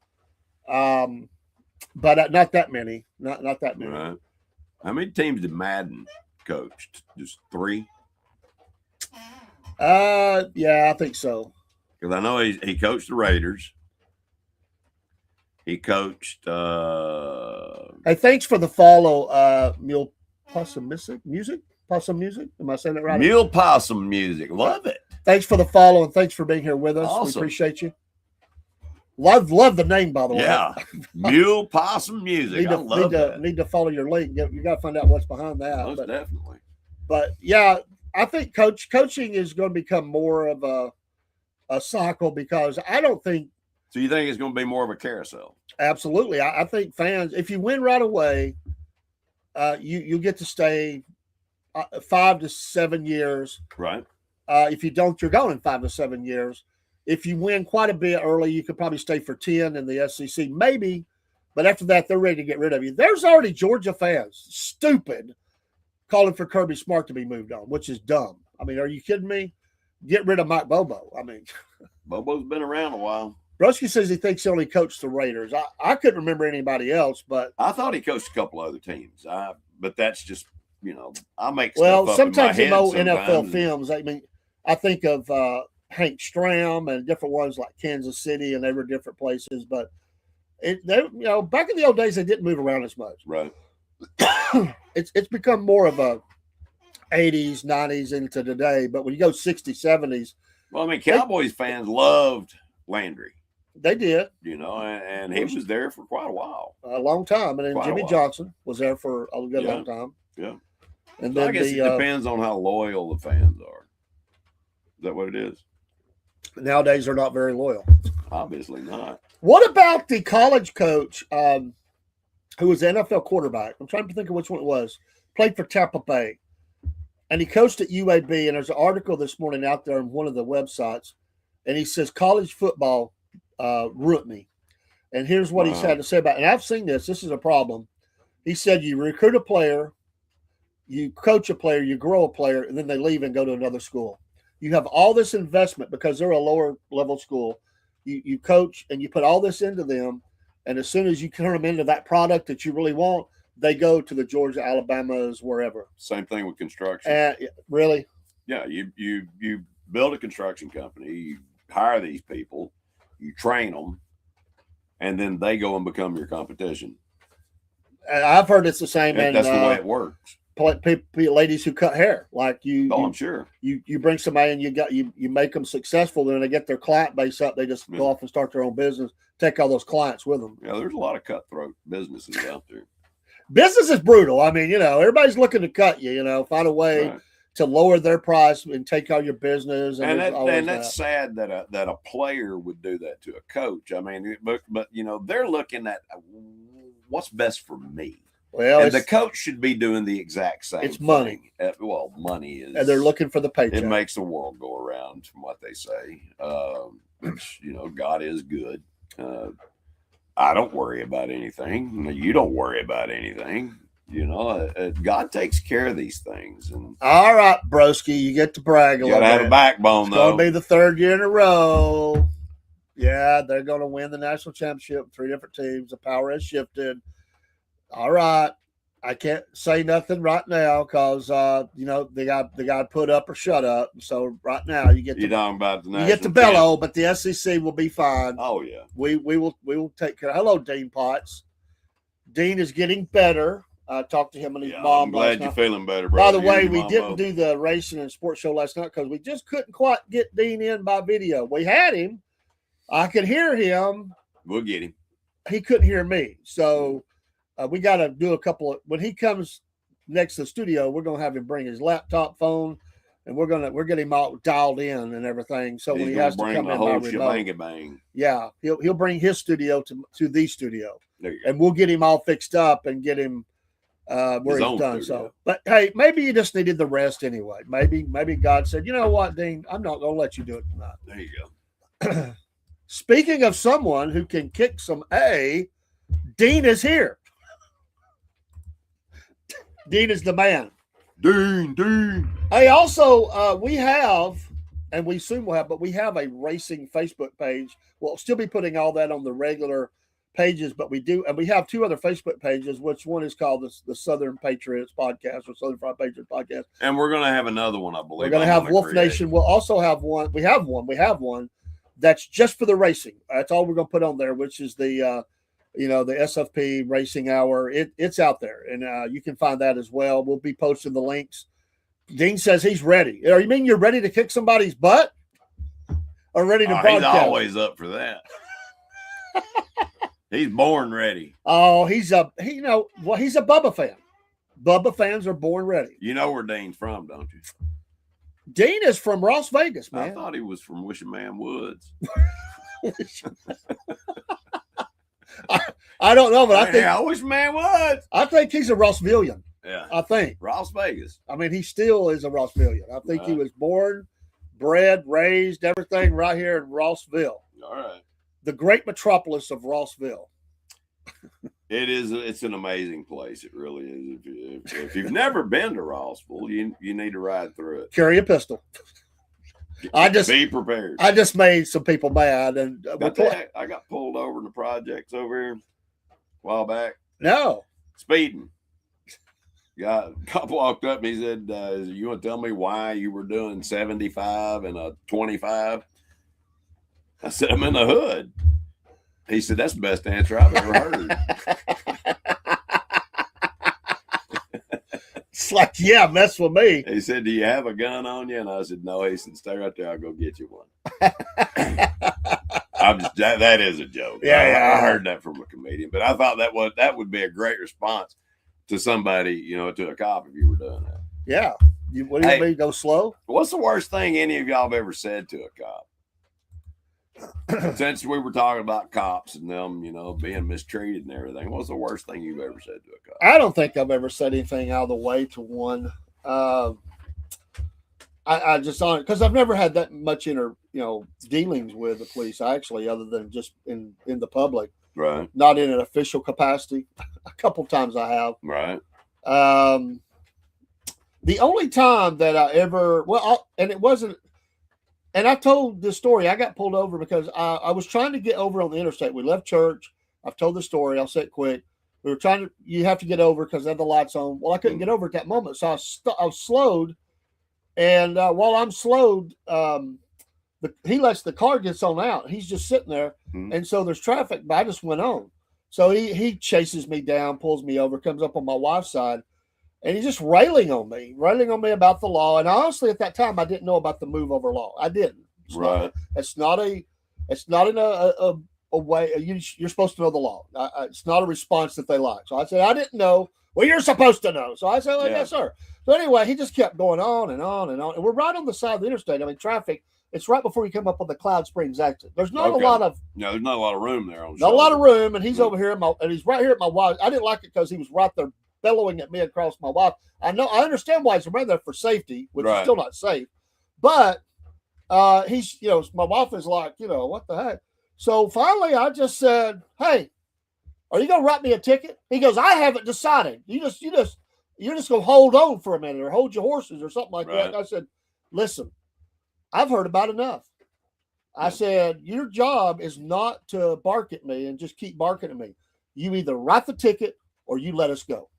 but not that many. Not that many. Right. How many teams did Madden coached? Just 3? Yeah, I think so. Because I know he coached the Raiders. He coached. Hey, thanks for the follow, Mule Possum Music. Possum Music. Am I saying that right? Mule Possum Music. Love it. Thanks for the follow and thanks for being here with us. Awesome. We appreciate you. Love the name, by the way. Yeah. Mule Possum Music. Need to follow your link. You got to find out what's behind that. Most definitely. But yeah, I think coaching is going to become more of a cycle because I don't think. So you think it's going to be more of a carousel? Absolutely. I think fans, if you win right away, you get to stay 5 to 7 years. Right. If you don't, you're gone in 5 to 7 years. If you win quite a bit early, you could probably stay for 10 in the SEC, maybe. But after that, they're ready to get rid of you. There's already Georgia fans, stupid, calling for Kirby Smart to be moved on, which is dumb. I mean, are you kidding me? Get rid of Mike Bobo. I mean, Bobo's been around a while. Broski says he thinks he only coached the Raiders. I couldn't remember anybody else, but I thought he coached a couple other teams. But that's just, I make well, stuff up sometimes in in my old head NFL films. I mean, I think of Hank Stram and different ones like Kansas City, and they were different places. But back in the old days, they didn't move around as much. Right. It's become more of a 80s, 90s into today. But when you go 60s, 70s, well, I mean, Cowboys fans loved Landry. They did, and he was there for quite a while, a long time. And then Jimmy Johnson was there for a good long time. Yeah. And so then I guess it depends on how loyal the fans are. Is that what it is? Nowadays, they're not very loyal. Obviously not. What about the college coach who was an NFL quarterback? I'm trying to think of which one it was. Played for Tampa Bay. And he coached at UAB. And there's an article this morning out there on one of the websites. And he says, college football ruined me. And here's what he's had to say about it. And I've seen this. This is a problem. He said you recruit a player, you coach a player, you grow a player, and then they leave and go to another school. You have all this investment because they're a lower level school. You coach and you put all this into them. And as soon as you turn them into that product that you really want, they go to the Georgia, Alabamas, wherever. Same thing with construction. Really? Yeah. You build a construction company, you hire these people, you train them, and then they go and become your competition. I've heard it's the same. And that's the way it works. Ladies who cut hair, like you. Oh, I'm sure. You bring somebody and you make them successful, and they get their client base up. They just go off and start their own business. Take all those clients with them. Yeah, there's a lot of cutthroat businesses out there. Business is brutal. I mean, everybody's looking to cut you. Find a way to lower their price and take all your business. And that's sad that a player would do that to a coach. I mean, but they're looking at what's best for me. Well, and the coach should be doing the exact same. It's money. Money is, and they're looking for the paycheck. It makes the world go around, from what they say. God is good. I don't worry about anything. You don't worry about anything. God takes care of these things. And all right, broski, you get to brag a little bit. You got to have a backbone, though. It's going to be the third year in a row. Yeah, they're going to win the national championship. 3 different teams. The power has shifted. All right. I can't say nothing right now because they got put up or shut up. So right now you get talking about the national, you get to bellow, but the SEC will be fine. Oh yeah, we will take care. Hello, Dean Potts. Dean is getting better. I talked to him and his mom. I'm glad you're feeling better, bro. By the way, we didn't do the racing and sports show last night because we just couldn't quite get Dean in by video. We had him. I could hear him. We'll get him. He couldn't hear me, so. We got to do a couple of, when he comes next to the studio, we're going to have him bring his laptop phone and we're getting him all dialed in and everything. So when he has to come in by remote, yeah, he'll bring his studio to the studio and we'll get him all fixed up and get him where he's done. So, but hey, maybe you just needed the rest anyway. Maybe God said, you know what, Dean, I'm not going to let you do it tonight. There you go. Speaking of someone who can kick some Dean is here. Dean is the man. Dean. Hey, also, we have, and we soon will have, but we have a racing Facebook page. We'll still be putting all that on the regular pages, but we do, and we have 2 other Facebook pages, which one is called the Southern Patriots Podcast or Southern Fried Patriots Podcast. And we're going to have another one, I believe. We're going to have Wolf Nation. We'll also have one. We have one that's just for the racing. That's all we're going to put on there, which is the SFP Racing Hour. It's out there, and you can find that as well. We'll be posting the links. Dean says he's ready. You mean you're ready to kick somebody's butt? Or ready to broadcast? He's always up for that. He's born ready. Oh, he's a Bubba fan. Bubba fans are born ready. You know where Dean's from, don't you? Dean is from Las Vegas, man. I thought he was from Wishing Man Woods. I don't know, but I think Wishing Man Woods. I think he's a Rossvillian. Yeah. I think. Ross Vegas. I mean, he still is a Rossvillian. I think he was born, bred, raised, everything right here in Rossville. All right. The great metropolis of Rossville. It is. It's an amazing place. It really is. If you've never been to Rossville, you need to ride through it. Carry a pistol. Be prepared. I just made some people mad, and I got pulled over in the projects over here a while back. No, speeding. Cop walked up and he said, "You want to tell me why you were doing 75 and a 25?" I said, "I'm in the hood." He said, "That's the best answer I've ever heard." It's like, yeah, mess with me. He said, "Do you have a gun on you?" And I said, "No." He said, "Stay right there. I'll go get you one." That is a joke. I heard that from a comedian, but I thought that would be a great response to somebody, to a cop if you were doing that. Yeah. What do you mean, go slow? What's the worst thing any of y'all have ever said to a cop? Since we were talking about cops and them, being mistreated and everything, what's the worst thing you've ever said to a cop? I don't think I've ever said anything out of the way to one. I just on it because I've never had that much dealings with the police actually, other than just in the public, right? Not in an official capacity. A couple times I have, right. The only time that I ever and it wasn't. And I told this story. I got pulled over because I was trying to get over on the interstate. We left church. I've told the story. I'll say it quick. We were you have to get over because they had the lights on. Well, I couldn't get over at that moment. So I was slowed. And while I'm slowed, he lets the car gets on out. He's just sitting there. Mm-hmm. And so there's traffic, but I just went on. So he chases me down, pulls me over, comes up on my wife's side. And he's just railing on me about the law. And honestly, at that time, I didn't know about the move over law. I didn't. It's not in a way you're supposed to know the law. It's not a response that they like. So I said, I didn't know. Well, you're supposed to know. So I said, well, yes, sir. So anyway, he just kept going on and on and on. And we're right on the side of the interstate. I mean, traffic. It's right before you come up on the Cloud Springs exit. There's not a lot of. No, there's not a lot of room there. Not a lot of room, and he's over here, and he's right here at my wife. I didn't like it because he was right there bellowing at me across my wife. I understand why he's around there for safety, which is still not safe. But he's, my wife is like, what the heck? So finally I just said, hey, are you going to write me a ticket? He goes, I haven't decided. You're just going to hold on for a minute or hold your horses or something like that. And I said, listen, I've heard about enough. I said, your job is not to bark at me and just keep barking at me. You either write the ticket or you let us go.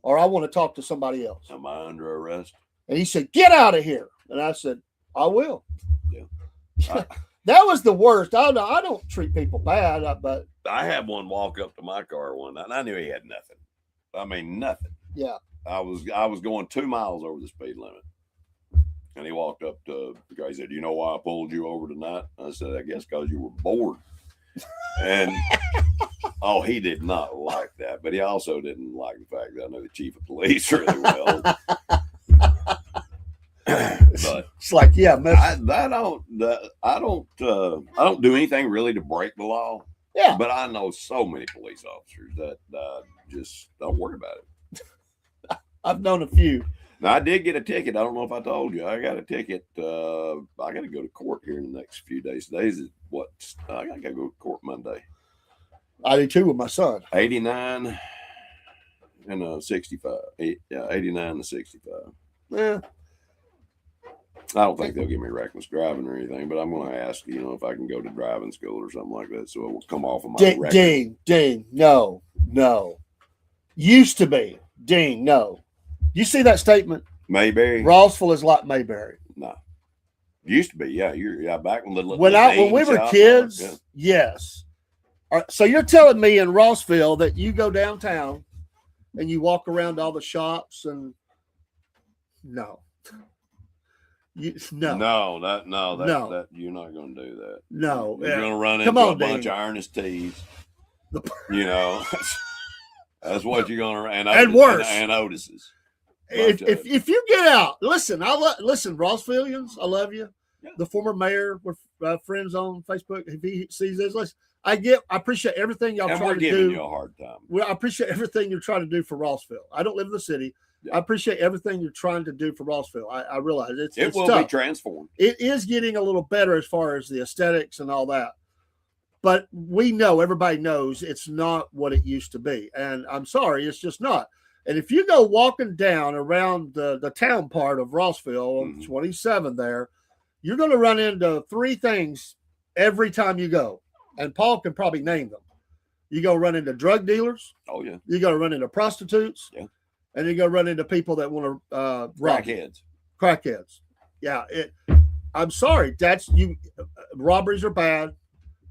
Or I want to talk to somebody else. Am I under arrest? And he said, get out of here. And I said, I will. Yeah. That was the worst. I don't treat people bad, but I had one walk up to my car one night, and I knew he had nothing. I mean, nothing. Yeah. I was going 2 miles over the speed limit. And he walked up to the guy. He said, "You know why I pulled you over tonight?" I said, "I guess because you were bored." And he did not like that, but he also didn't like the fact that I know the chief of police really well. But it's like, yeah, I don't do anything really to break the law. Yeah, but I know so many police officers that just don't worry about it. I've known a few. Now, I did get a ticket. I don't know if I told you. I got a ticket. I got to go to court here in the next few days. Today's what? I got to go to court Monday. I do too with my son. 89 and 65. 89 and 65. Yeah. I don't think they'll give me reckless driving or anything, but I'm going to ask, if I can go to driving school or something like that, so it will come off of my record. Dean, no. Used to be. Dean, no. You see that statement? Mayberry. Rossville is like Mayberry. No. Used to be, yeah. Back when when we were kids, yes. So you're telling me in Rossville that you go downtown and you walk around all the shops and no. No, that you're not going to do that. No. You're going to run into a bunch of Ernest T's. That's what you're going to run. And worse. And Otis's. If you get out, listen, Rossvillians, I love you. Yeah. The former mayor, we're friends on Facebook. If he sees this, listen, I appreciate everything y'all trying to do. We're giving you a hard time. Well, I appreciate everything you're trying to do for Rossville. I don't live in the city. Yeah. I appreciate everything you're trying to do for Rossville. I realize it will tough. Be transformed. It is getting a little better as far as the aesthetics and all that. But everybody knows it's not what it used to be. And I'm sorry, it's just not. And if you go walking down around the town part of Rossville on 27 there, you're going to run into 3 things every time you go. And Paul can probably name them. You go run into drug dealers. Oh, yeah. You go run into prostitutes. Yeah. And you go run into people that want to rob. Crackheads. Yeah. I'm sorry. Robberies are bad.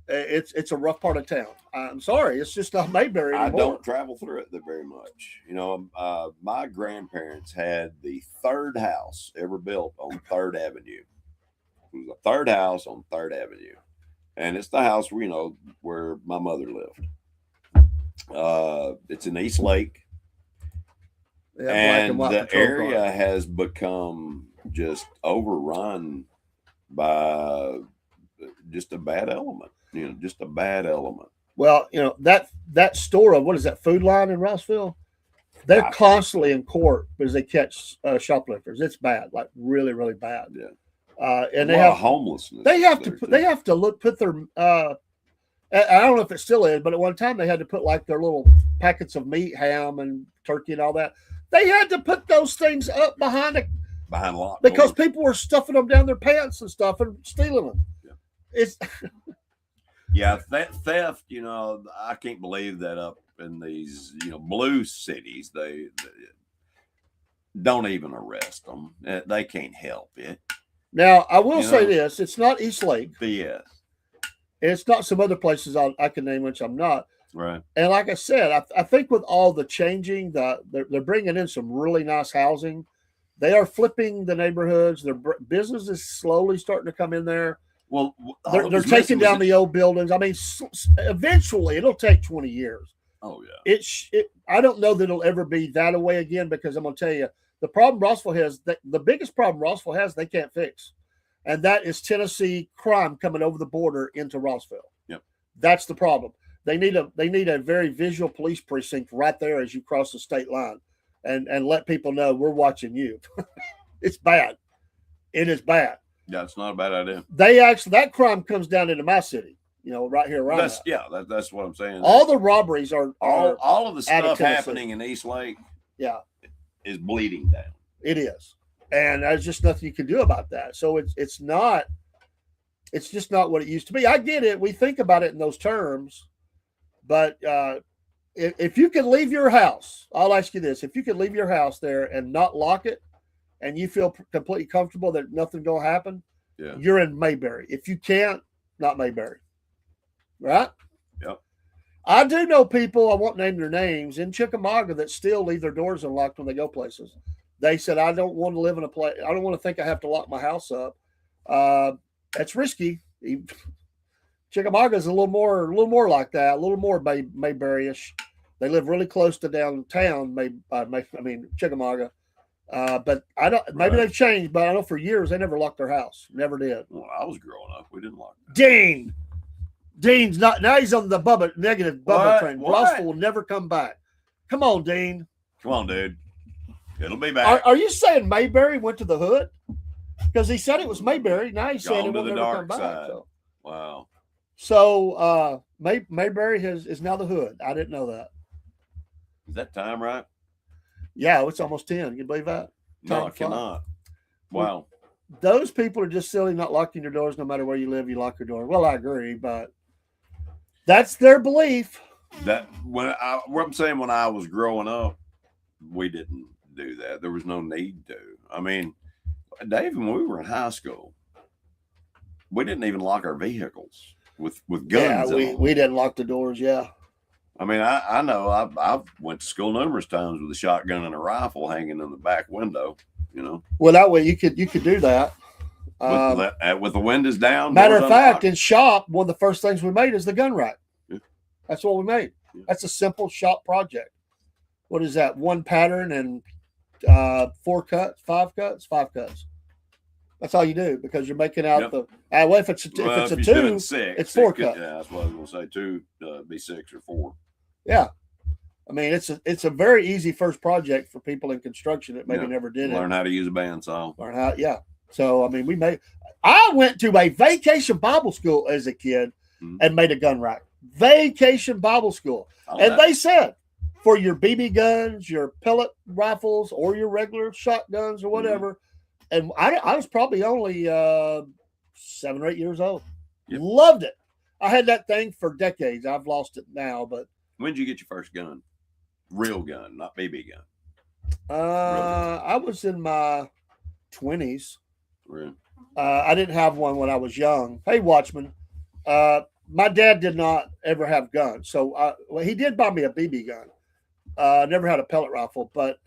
It's a rough part of town. I'm sorry. It's just not Mayberry anymore. I don't travel through it very much. My grandparents had the 3rd house ever built on 3rd Avenue. It was the 3rd house on 3rd Avenue. And it's the house where my mother lived. It's in East Lake. Yeah, and the area has become just overrun by just a bad element. Just a bad element. Well, that store of, what is that, Food Line in Rossville? They're constantly in court because they catch shoplifters. It's bad, like really, really bad. Yeah. And they have homelessness. They have to put their I don't know if it still is, but at one time they had to put like their little packets of meat, ham, and turkey and all that. They had to put those things up behind locked because people were stuffing them down their pants and stuff and stealing them. Yeah. It's theft. I can't believe that up in these blue cities they don't even arrest them. They can't help it. Now I will say this: it's not East Lake. Yes. It's not some other places I can name, which I'm not. Right. And like I said, I think with all the changing, they're bringing in some really nice housing. They are flipping the neighborhoods. Their business is slowly starting to come in there. Well, they're taking down the old buildings. I mean, eventually it'll take 20 years. Oh yeah. I don't know that it'll ever be that way again, because I'm going to tell you the problem Rossville has. The biggest problem Rossville has, they can't fix, and that is Tennessee crime coming over the border into Rossville. Yep. That's the problem. They need a very visual police precinct right there as you cross the state line, and let people know we're watching you. It's bad. It is bad. Yeah, it's not a bad idea. That crime comes down into my city, right here around. That's what I'm saying. All the robberies are all of the stuff happening in East Lake. Yeah, is bleeding down. It is, and there's just nothing you can do about that. So it's just not what it used to be. I get it. We think about it in those terms, but if you can leave your house, I'll ask you this: if you can leave your house there and not lock it, and you feel completely comfortable that nothing going to happen, you're in Mayberry. If you can't, not Mayberry. Right? Yep. I do know people, I won't name their names, in Chickamauga that still leave their doors unlocked when they go places. They said, I don't want to live in a place. I don't want to think I have to lock my house up. That's risky. Chickamauga is a little more like that, a little more Mayberry-ish. They live really close to downtown, Chickamauga. But I don't. Maybe they've changed, but I know for years they never locked their house. Never did. Well, I was growing up, we didn't lock. Dean's not. Now he's on the negative bubble train. Rossville will never come back. Come on, Dean. Come on, dude. It'll be back. Are you saying Mayberry went to the hood? Because he said it was Mayberry. Now he's saying it will never come back. So. Wow. So Mayberry is now the hood. I didn't know that. Is that time right? Yeah, it's almost 10. Can you believe that? No, I cannot. Wow. Those people are just silly, not locking your doors. No matter where you live, you lock your door. Well, I agree, but that's their belief. That what I'm saying, when I was growing up, we didn't do that. There was no need to. I mean, Dave, when we were in high school, we didn't even lock our vehicles with guns. Yeah, we didn't lock the doors. Yeah. I mean, I know I've went to school numerous times with a shotgun and a rifle hanging in the back window. Well, that way you could do that with the windows down. Matter of fact, in shop, one of the first things we made is the gun rack. Yeah. That's what we made. Yeah. That's a simple shop project. What is that? One pattern and 5 cuts. That's all you do because you're making out the. Well, if it's a 2, it's 4 cups. Yeah, that's what I was going to say. 2 be 6 or 4. Yeah, I mean it's a very easy first project for people in construction that maybe never did it. Learn how to use a bandsaw. Learn how, yeah. So I mean, I went to a vacation Bible school as a kid and made a gun rack. Vacation Bible school, they said for your BB guns, your pellet rifles, or your regular shotguns or whatever. And I was probably only 7 or 8 years old. Yep. Loved it. I had that thing for decades. I've lost it now, but when did you get your first gun? Real gun, not BB gun. I was in my 20s. Really? I didn't have one when I was young. Hey, Watchman. My dad did not ever have guns, so he did buy me a BB gun. I never had a pellet rifle, but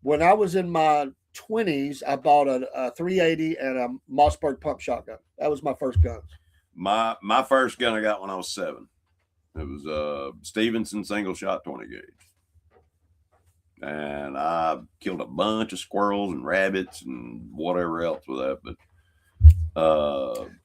when I was in my 20s, I bought a 380 and a Mossberg pump shotgun. That was my first guns. My first gun I got when I was 7. It was a Stevenson single shot 20 gauge, and I killed a bunch of squirrels and rabbits and whatever else with that. But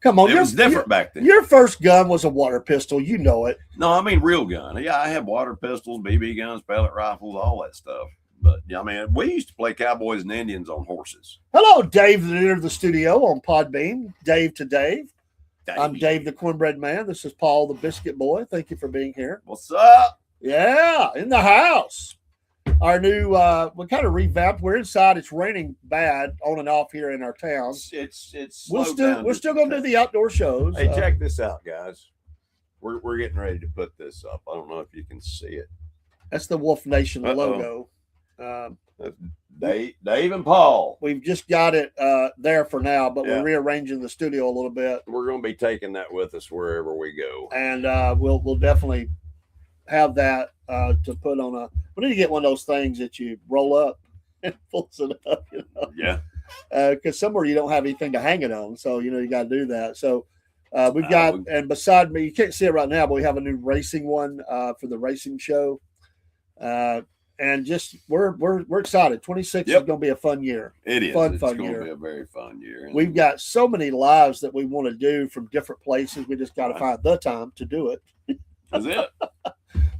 come on, it was different back then. Your first gun was a water pistol, you know it. No, I mean real gun. Yeah, I had water pistols, BB guns, pellet rifles, all that stuff. But yeah, I mean, we used to play cowboys and Indians on horses. Hello, Dave, that entered the studio on Podbean. Dave to Dave. I'm Dave, the Cornbread Man. This is Paul, the Biscuit Boy. Thank you for being here. What's up? Yeah, in the house. Our new, we kind of revamped. We're inside. It's raining bad on and off here in our town. We're still going to do the outdoor shows. Hey, check this out, guys. We're getting ready to put this up. I don't know if you can see it. That's the Wolf Nation logo. Dave and Paul. We've just got it there for now, but we're rearranging the studio a little bit. We're going to be taking that with us wherever we go, and we'll definitely have that to put on a. We need to get one of those things that you roll up and pulls it up. You know? Yeah. Because somewhere you don't have anything to hang it on, so you got to do that. So we've got, and beside me, you can't see it right now, but we have a new racing one for the racing show. And just we're excited. 26 is going to be a fun year. It is. Fun it's year. It's going to be a very fun year. We've got so many lives that we want to do from different places. We just got to find the time to do it. That's it.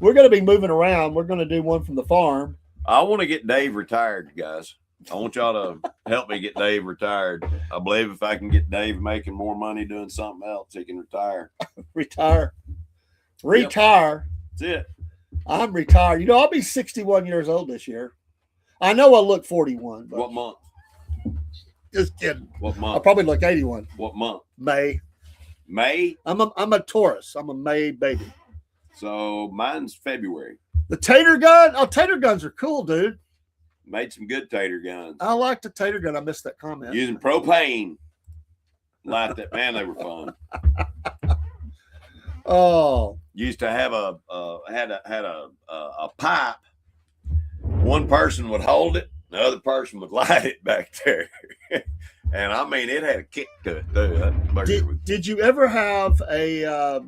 We're going to be moving around. We're going to do one from the farm. I want to get Dave retired, guys. I want y'all to help me get Dave retired. I believe if I can get Dave making more money doing something else, he can retire. Retire. That's it. I'm retired. I'll be 61 years old this year. I know I look 41. But what month? Just kidding. What month? I'll probably look 81. What month? May. May? I'm a Taurus. I'm a May baby. So mine's February. The tater gun? Oh, tater guns are cool, dude. Made some good tater guns. I like the tater gun. I missed that comment. Using propane. Like that. Man, they were fun. Oh, used to have a pipe. One person would hold it, the other person would light it back there, and I mean it had a kick to it too. Did you ever have a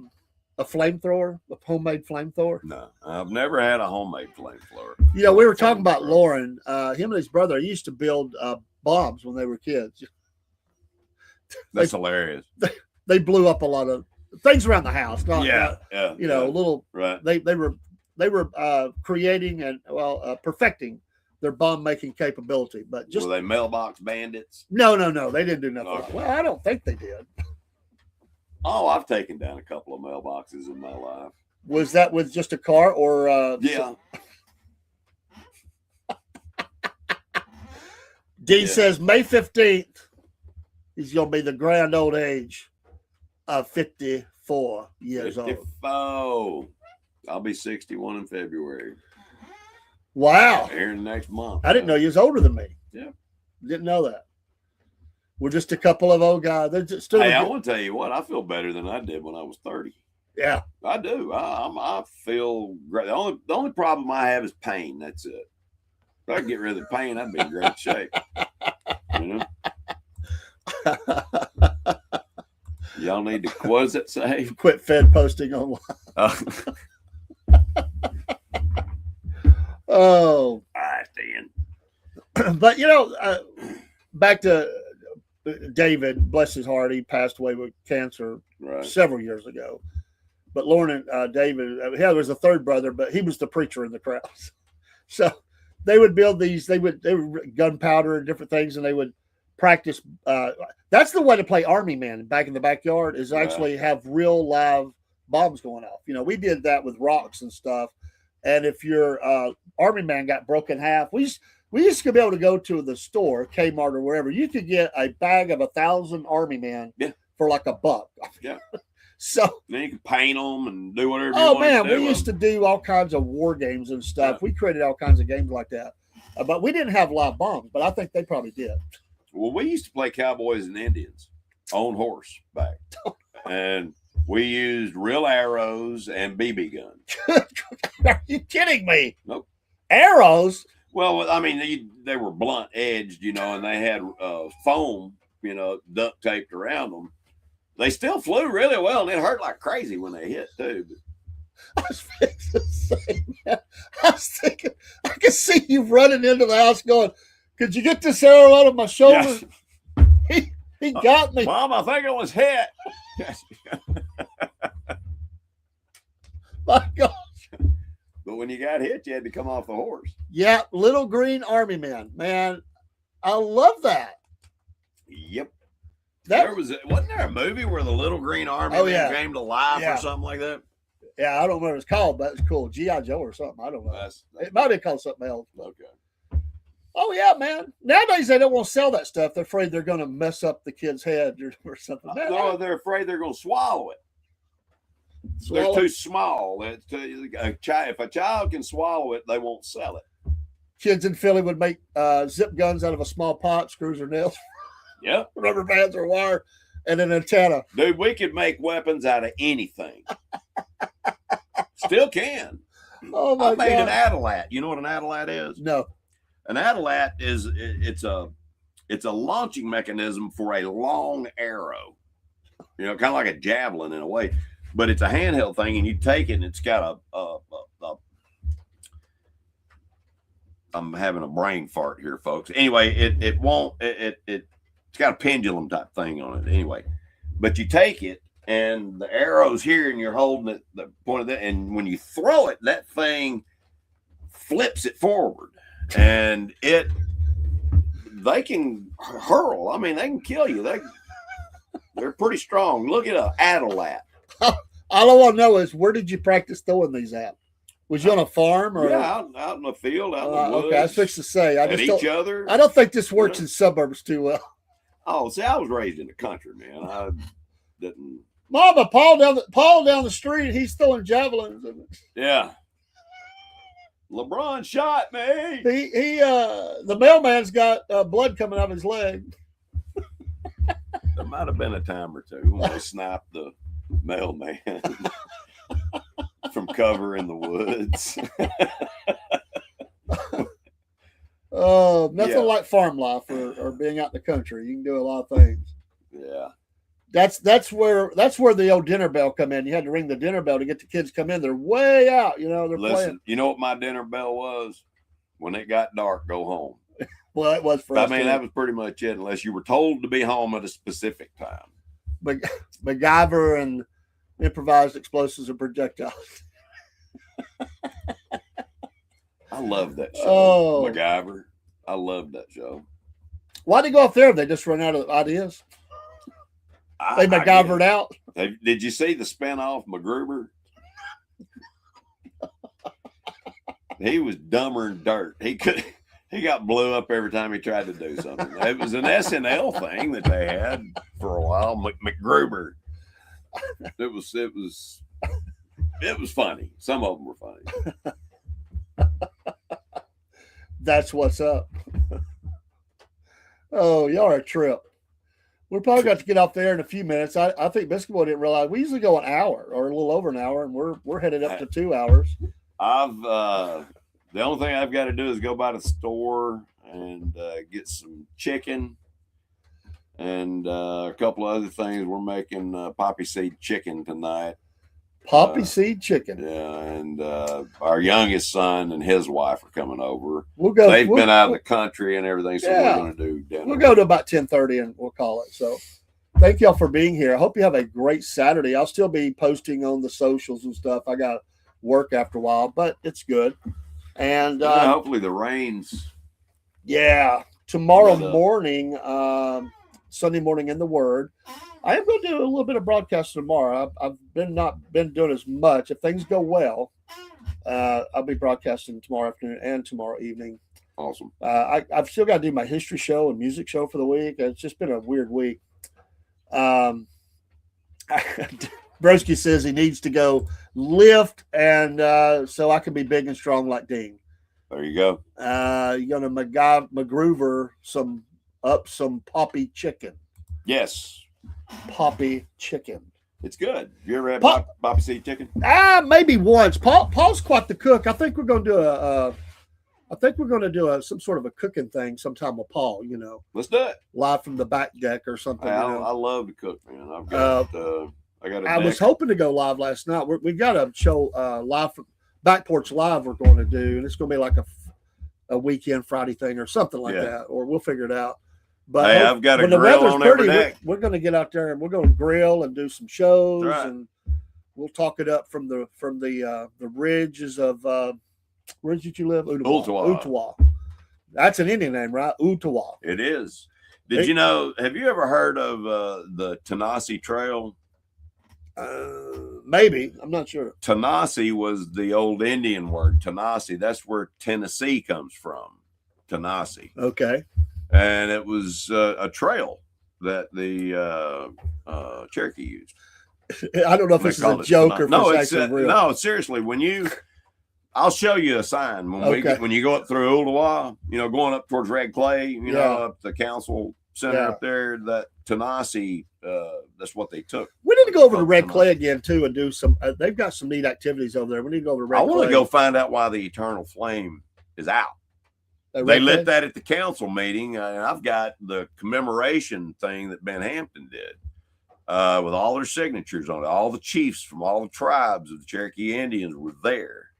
flamethrower, a homemade flamethrower? No, I've never had a homemade flamethrower. We were talking about Lauren. Him and his brother used to build bombs when they were kids. That's hilarious. They blew up a lot of things around the house. Little. Right. They were creating and perfecting their bomb making capability. But just were they mailbox bandits? No. They didn't do nothing. Okay. Well, I don't think they did. Oh, I've taken down a couple of mailboxes in my life. Was that with just a car or? Yeah. Dean says May 15th. He's going to be the grand old age of 54 years 54. old. I'll be 61 in February. Wow. Here in the next month. I didn't know you was older than me. Yeah. Didn't know that. We're just a couple of old guys. Hey, I want to tell you what, I feel better than I did when I was 30. Yeah. I do. I feel great. The only problem I have is pain. That's it. If I could get rid of the pain, I'd be in great shape. Y'all need to, what does it say? Quit Fed posting online. Oh. All right, then. But, back to David, bless his heart, he passed away with cancer several years ago. But Lauren and David, there was a third brother, but he was the preacher in the crowds. So they would build these. They would gunpowder and different things, and they would practice. That's the way to play Army Man back in the backyard. Is actually have real live bombs going off. We did that with rocks and stuff. And if your Army Man got broken in half, we used to be able to go to the store, Kmart or wherever. You could get a bag of 1,000 Army Man for like $1. Yeah. So then you can paint them and do whatever. Oh man, we used to do all kinds of war games and stuff. Yeah. We created all kinds of games like that, but we didn't have live bombs. But I think they probably did. Well, we used to play cowboys and Indians on horseback, and we used real arrows and BB guns. Are you kidding me? Nope. Arrows? Well, I mean, they were blunt edged, and they had foam, duct taped around them. They still flew really well, and it hurt like crazy when they hit, too. I was fixing to say, man, I was thinking, I could see you running into the house going, could you get this arrow out of my shoulder? Yes. He got me. Mom, I think it was hit. My gosh. But when you got hit, you had to come off the horse. Yeah, Little Green Army Man. Man, I love that. Yep. Wasn't there a movie where the Little Green Army Man came to life or something like that? Yeah, I don't remember what it's called, but it's cool. G.I. Joe or something. I don't know. It might be called something else. Okay. Oh, yeah, man. Nowadays, they don't want to sell that stuff. They're afraid they're going to mess up the kid's head or something. No, they're afraid they're going to swallow it. They're too small. If a child can swallow it, they won't sell it. Kids in Philly would make zip guns out of a small pot, screws or nails. Yep. Rubber bands or wire and an antenna. Dude, we could make weapons out of anything. Still can. Oh my God. I made an Adalat. You know what an Adalat is? No. An Adalat it's a launching mechanism for a long arrow. Kind of like a javelin in a way. But it's a handheld thing, and you take it, and it's got I'm having a brain fart here, folks. Anyway, it's got a pendulum type thing on it anyway. But you take it and the arrow's here and you're holding it, the point of that. And when you throw it, that thing flips it forward and they can hurl. I mean, they can kill you. They're pretty strong. Look at an Adalat. All I want to know is, where did you practice throwing these at? Was you on a farm or out in the field, out in the woods? Okay, I was fixed to say. I don't think this works in suburbs too well. Oh, see, I was raised in the country, man. I didn't. Mama, Paul down the street, he's throwing javelins. Yeah. LeBron shot me. The mailman's got blood coming out of his leg. There might have been a time or two when they sniped the mailman from cover in the woods. Nothing like farm life or being out in the country. You can do a lot of things. Yeah. That's where the old dinner bell come in. You had to ring the dinner bell to get the kids to come in. They're way out, they're playing. You know what my dinner bell was? When it got dark, go home. Well, it was for us. I mean, that was pretty much it, unless you were told to be home at a specific time. But MacGyver and improvised explosives and projectiles. I love that show. MacGyver. I love that show. Why'd they go up there? They just run out of ideas. They MacGyvered out. Did you see the spinoff MacGruber? He was dumber than dirt. He got blew up every time he tried to do something. It was an SNL thing that they had for a while. MacGruber. It was funny. Some of them were funny. That's what's up. Oh, y'all are a trip. We're probably got to get up there in a few minutes. I think Biscuit Boy didn't realize we usually go an hour or a little over an hour, and we're headed up to 2 hours. The only thing I've got to do is go by the store and get some chicken and a couple of other things. We're making poppy seed chicken tonight, Poppy seed chicken. Yeah, and our youngest son and his wife are coming over. We'll go. They've been out of the country and everything, so we're going to do dinner. We'll go to about 10:30 and we'll call it. So thank y'all for being here. I hope you have a great Saturday. I'll still be posting on the socials and stuff. I got work after a while, but it's good. And hopefully the rains. Yeah, tomorrow morning, Sunday morning in the Word. I am going to do a little bit of broadcast tomorrow. I've not been doing as much. If things go well, I'll be broadcasting tomorrow afternoon and tomorrow evening. Awesome. I've still got to do my history show and music show for the week. It's just been a weird week. Broski says he needs to go lift, and so I can be big and strong like Dean. There you go. You're going to MacGruber some poppy chicken. Yes. Poppy chicken. It's good. You ever had poppy seed chicken? Maybe once. Paul's quite the cook. I think we're going to do some sort of a cooking thing sometime with Paul. Let's do it live from the back deck or something. I love to cook, man. I was hoping to go live last night. We got a show live from Back Porch Live. We're going to do, and it's going to be like a weekend Friday thing or something like that, or we'll figure it out. But I've got a grill on every deck. We're going to get out there and we're going to grill and do some shows, right. And we'll talk it up from the ridges of where did you live? Ooltewah. That's an Indian name, right? Ooltewah. It is. Did you know? Have you ever heard of the Tanasi Trail? Maybe. I'm not sure. Tanasi was the old Indian word. Tanasi. That's where Tennessee comes from. Tanasi. Okay. And it was a trail that the Cherokee used. I don't know if this is a joke or if it's actually real. No, seriously. I'll show you a sign when you go up through Ooltewah, going up towards Red Clay, up the council center up there, that Tanasi, that's what they took. We need to go over to Red Clay again too and do some. They've got some neat activities over there. We need to go over to Red Clay. I want to go find out why the eternal flame is out. They lit that at the council meeting, and I've got the commemoration thing that Ben Hampton did with all their signatures on it. All the chiefs from all the tribes of the Cherokee Indians were there,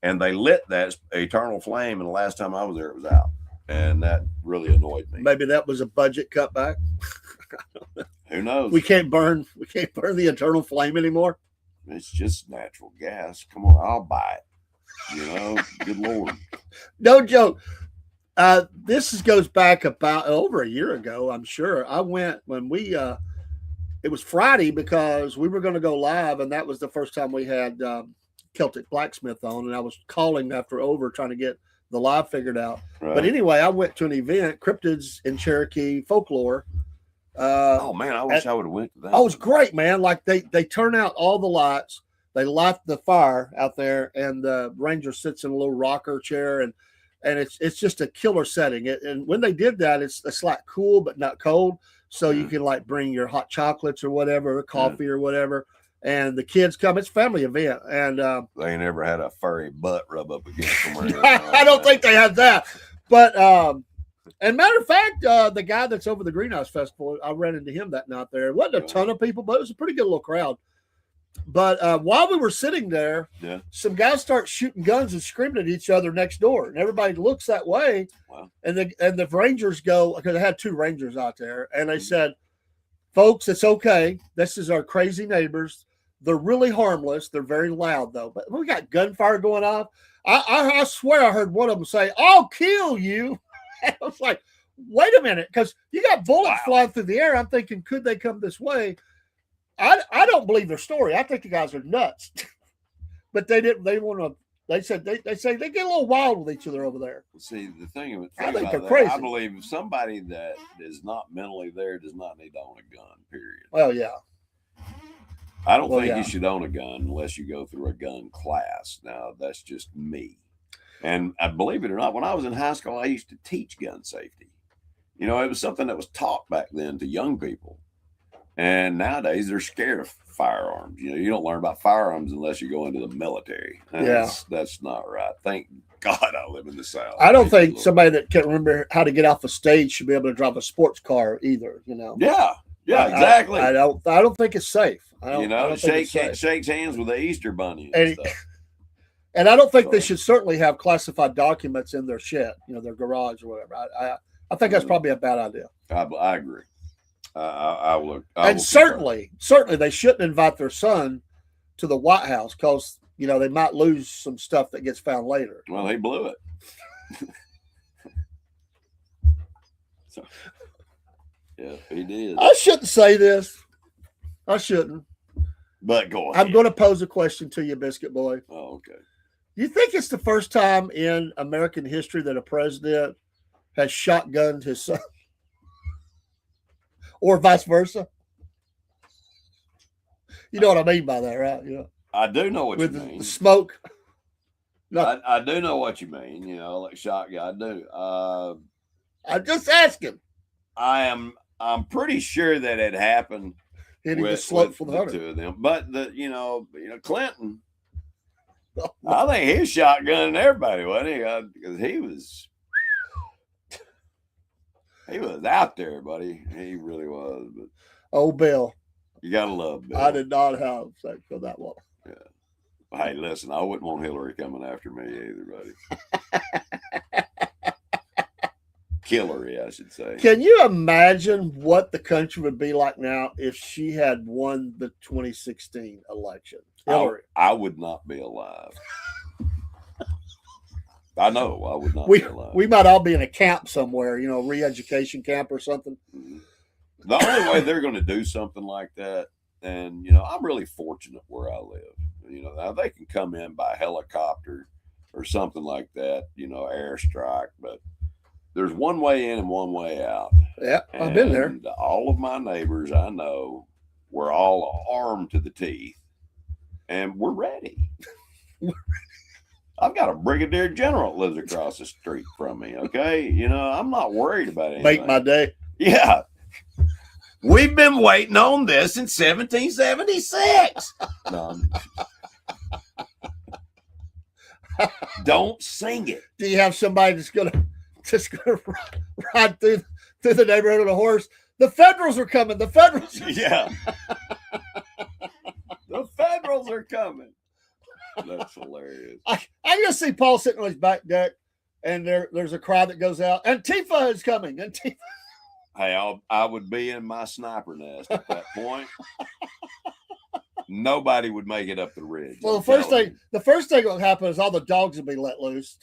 and they lit that eternal flame. And the last time I was there, it was out, and that really annoyed me. Maybe that was a budget cutback. Who knows? We can't burn the eternal flame anymore. It's just natural gas. Come on, I'll buy it. Good Lord. No joke. This goes back about over a year ago, I'm sure. I went when it was Friday because we were going to go live, and that was the first time we had Celtic Blacksmith on, and I was calling after over trying to get the live figured out. Right. But anyway, I went to an event, Cryptids in Cherokee Folklore. Oh man, I wish I would have went to that. Oh, it was great, man. Like they turn out all the lights. They light the fire out there, and the ranger sits in a little rocker chair, and it's just a killer setting. And when they did that, it's like cool but not cold, so you can like bring your hot chocolates or whatever, or coffee or whatever, and the kids come. It's a family event, and they never had a furry butt rub up against somewhere. I don't think they had that, but and matter of fact, the guy that's over the Greenhouse Festival, I ran into him that night there. It wasn't a ton of people, but it was a pretty good little crowd. But while we were sitting there, some guys start shooting guns and screaming at each other next door, and everybody looks that way. Wow. And the Rangers go, because I had two Rangers out there, and they said, "Folks, it's okay. This is our crazy neighbors. They're really harmless. They're very loud though. But we got gunfire going off. I swear I heard one of them say, 'I'll kill you.'" And I was like, "Wait a minute," because you got bullets flying through the air. I'm thinking, could they come this way? I don't believe their story. I think the guys are nuts, but they didn't. They want to. They said they say they get a little wild with each other over there. See, the thing of it, I think they're crazy. I believe somebody that is not mentally there does not need to own a gun. Period. Well, yeah. I don't think you should own a gun unless you go through a gun class. Now that's just me. And I believe it or not, when I was in high school, I used to teach gun safety. It was something that was taught back then to young people. And nowadays they're scared of firearms. You don't learn about firearms unless you go into the military. That's not right. Thank God I live in the South. I don't think somebody that can't remember how to get off a stage should be able to drive a sports car either. Yeah. Yeah, exactly. I don't think it's safe. Shakes hands with the Easter bunny and stuff. And I don't think they should certainly have classified documents in their shed, their garage or whatever. I think that's probably a bad idea. I agree. I will. And certainly they shouldn't invite their son to the White House because they might lose some stuff that gets found later. Well, he blew it. So, yeah, he did. I shouldn't say this. I shouldn't. But go ahead. I'm going to pose a question to you, Biscuit Boy. Oh, okay. Do you think it's the first time in American history that a president has shotgunned his son? Or vice versa? You know what I mean by that, right? I do know what you mean. With the smoke. No. I do know what you mean, like shotgun. I do. I'm just asking. I'm pretty sure that it happened. Hitting the slope for the two of them. But Clinton, I think he's shotgunning everybody, wasn't he? Because he was out there, buddy. He really was. But oh, Bill. You gotta love Bill. I did not have sex for that one. Yeah. Hey, listen, I wouldn't want Hillary coming after me either, buddy. Hillary, I should say. Can you imagine what the country would be like now if she had won the 2016 election? Hillary. I would not be alive. I know I would not be alive. We might all be in a camp somewhere, re-education camp or something. Mm-hmm. The only way they're going to do something like that, and I'm really fortunate where I live. Now they can come in by helicopter or something like that, airstrike, but there's one way in and one way out. Yeah, I've been there. All of my neighbors I know, we're all armed to the teeth, and we're ready. I've got a brigadier general that lives across the street from me, okay? I'm not worried about anything. Make my day. Yeah. We've been waiting on this since 1776. No, don't sing it. Do you have somebody that's gonna ride through the neighborhood on a horse? The Federals are coming. The Federals. Yeah. The Federals are coming. That's hilarious. I just see Paul sitting on his back deck, and there's a cry that goes out. Antifa is coming. Antifa. Hey, I would be in my sniper nest at that point. Nobody would make it up the ridge. Well, the first thing that will happen is all the dogs will be let loose.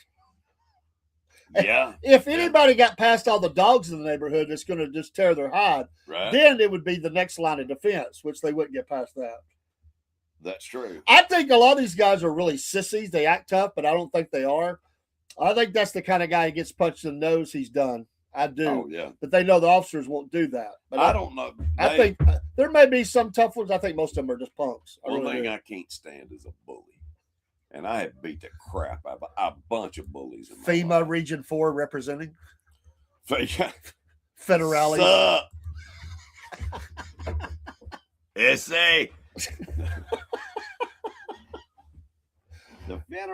Yeah. If anybody got past all the dogs in the neighborhood that's going to just tear their hide, right, then it would be the next line of defense, which they wouldn't get past that. That's true. I think a lot of these guys are really sissies. They act tough, but I don't think they are. I think that's the kind of guy who gets punched in the nose, he's done. I do. Oh, yeah. But they know the officers won't do that. But I don't know. I think there may be some tough ones. I think most of them are just punks. One thing I can't stand is a bully. And I have beat the crap out of a bunch of bullies. In FEMA Region 4 representing. Federale. Sup? S.A.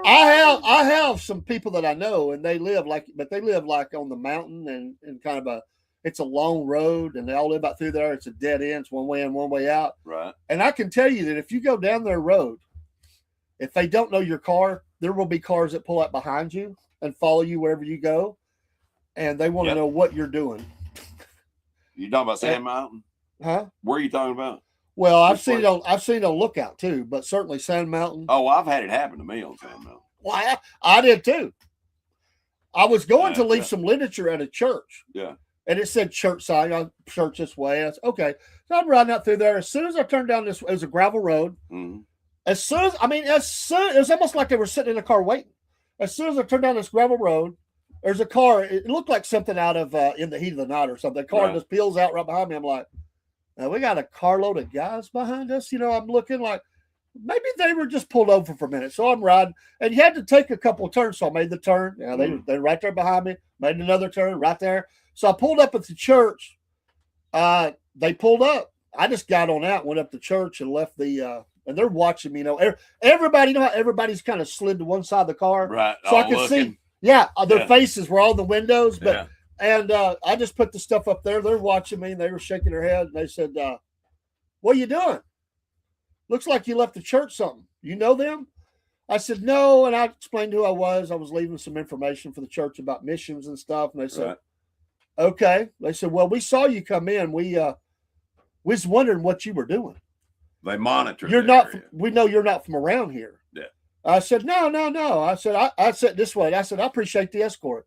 I have some people that I know, and they live like on the mountain and kind of it's a long road, and they all live out through there. It's a dead end. It's one way in, one way out. Right. And I can tell you that if you go down their road, if they don't know your car, there will be cars that pull up behind you and follow you wherever you go, and they want to know what you're doing. You talking about Sand Mountain? Huh? Where are you talking about? Well, I've seen it on Lookout too, but certainly Sand Mountain. Oh, I've had it happen to me on Sand Mountain. Well, I did too. I was going to leave some literature at a church. Yeah. And it said church sign, church this way. I said, okay. So I'm riding out through there. As soon as I turned down it was a gravel road. Mm-hmm. It was almost like they were sitting in a car waiting. As soon as I turned down this gravel road, there's a car. It looked like something out of In the Heat of the Night or something. The car just peels out right behind me. I'm like, now we got a carload of guys behind us. I'm looking like maybe they were just pulled over for a minute. So I'm riding, and you had to take a couple of turns. So I made the turn. They're right there behind me. Made another turn right there. So I pulled up at the church. They pulled up. I just got on out, went up to church, and left and they're watching me. Everybody, how everybody's kind of slid to one side of the car, right? So I could see. Yeah, their faces were all in the windows, but And I just put the stuff up there. They're watching me, and they were shaking their head. And they said, "What are you doing? Looks like you left the church something. You know them?" I said, "No." And I explained who I was. I was leaving some information for the church about missions and stuff. And they said, Right. "Okay." They said, "Well, we saw you come in. We was wondering what you were doing. They monitor. You're not. We know you're not from around here." Yeah. I said, "No. I said, I said this way. I said, I appreciate the escort."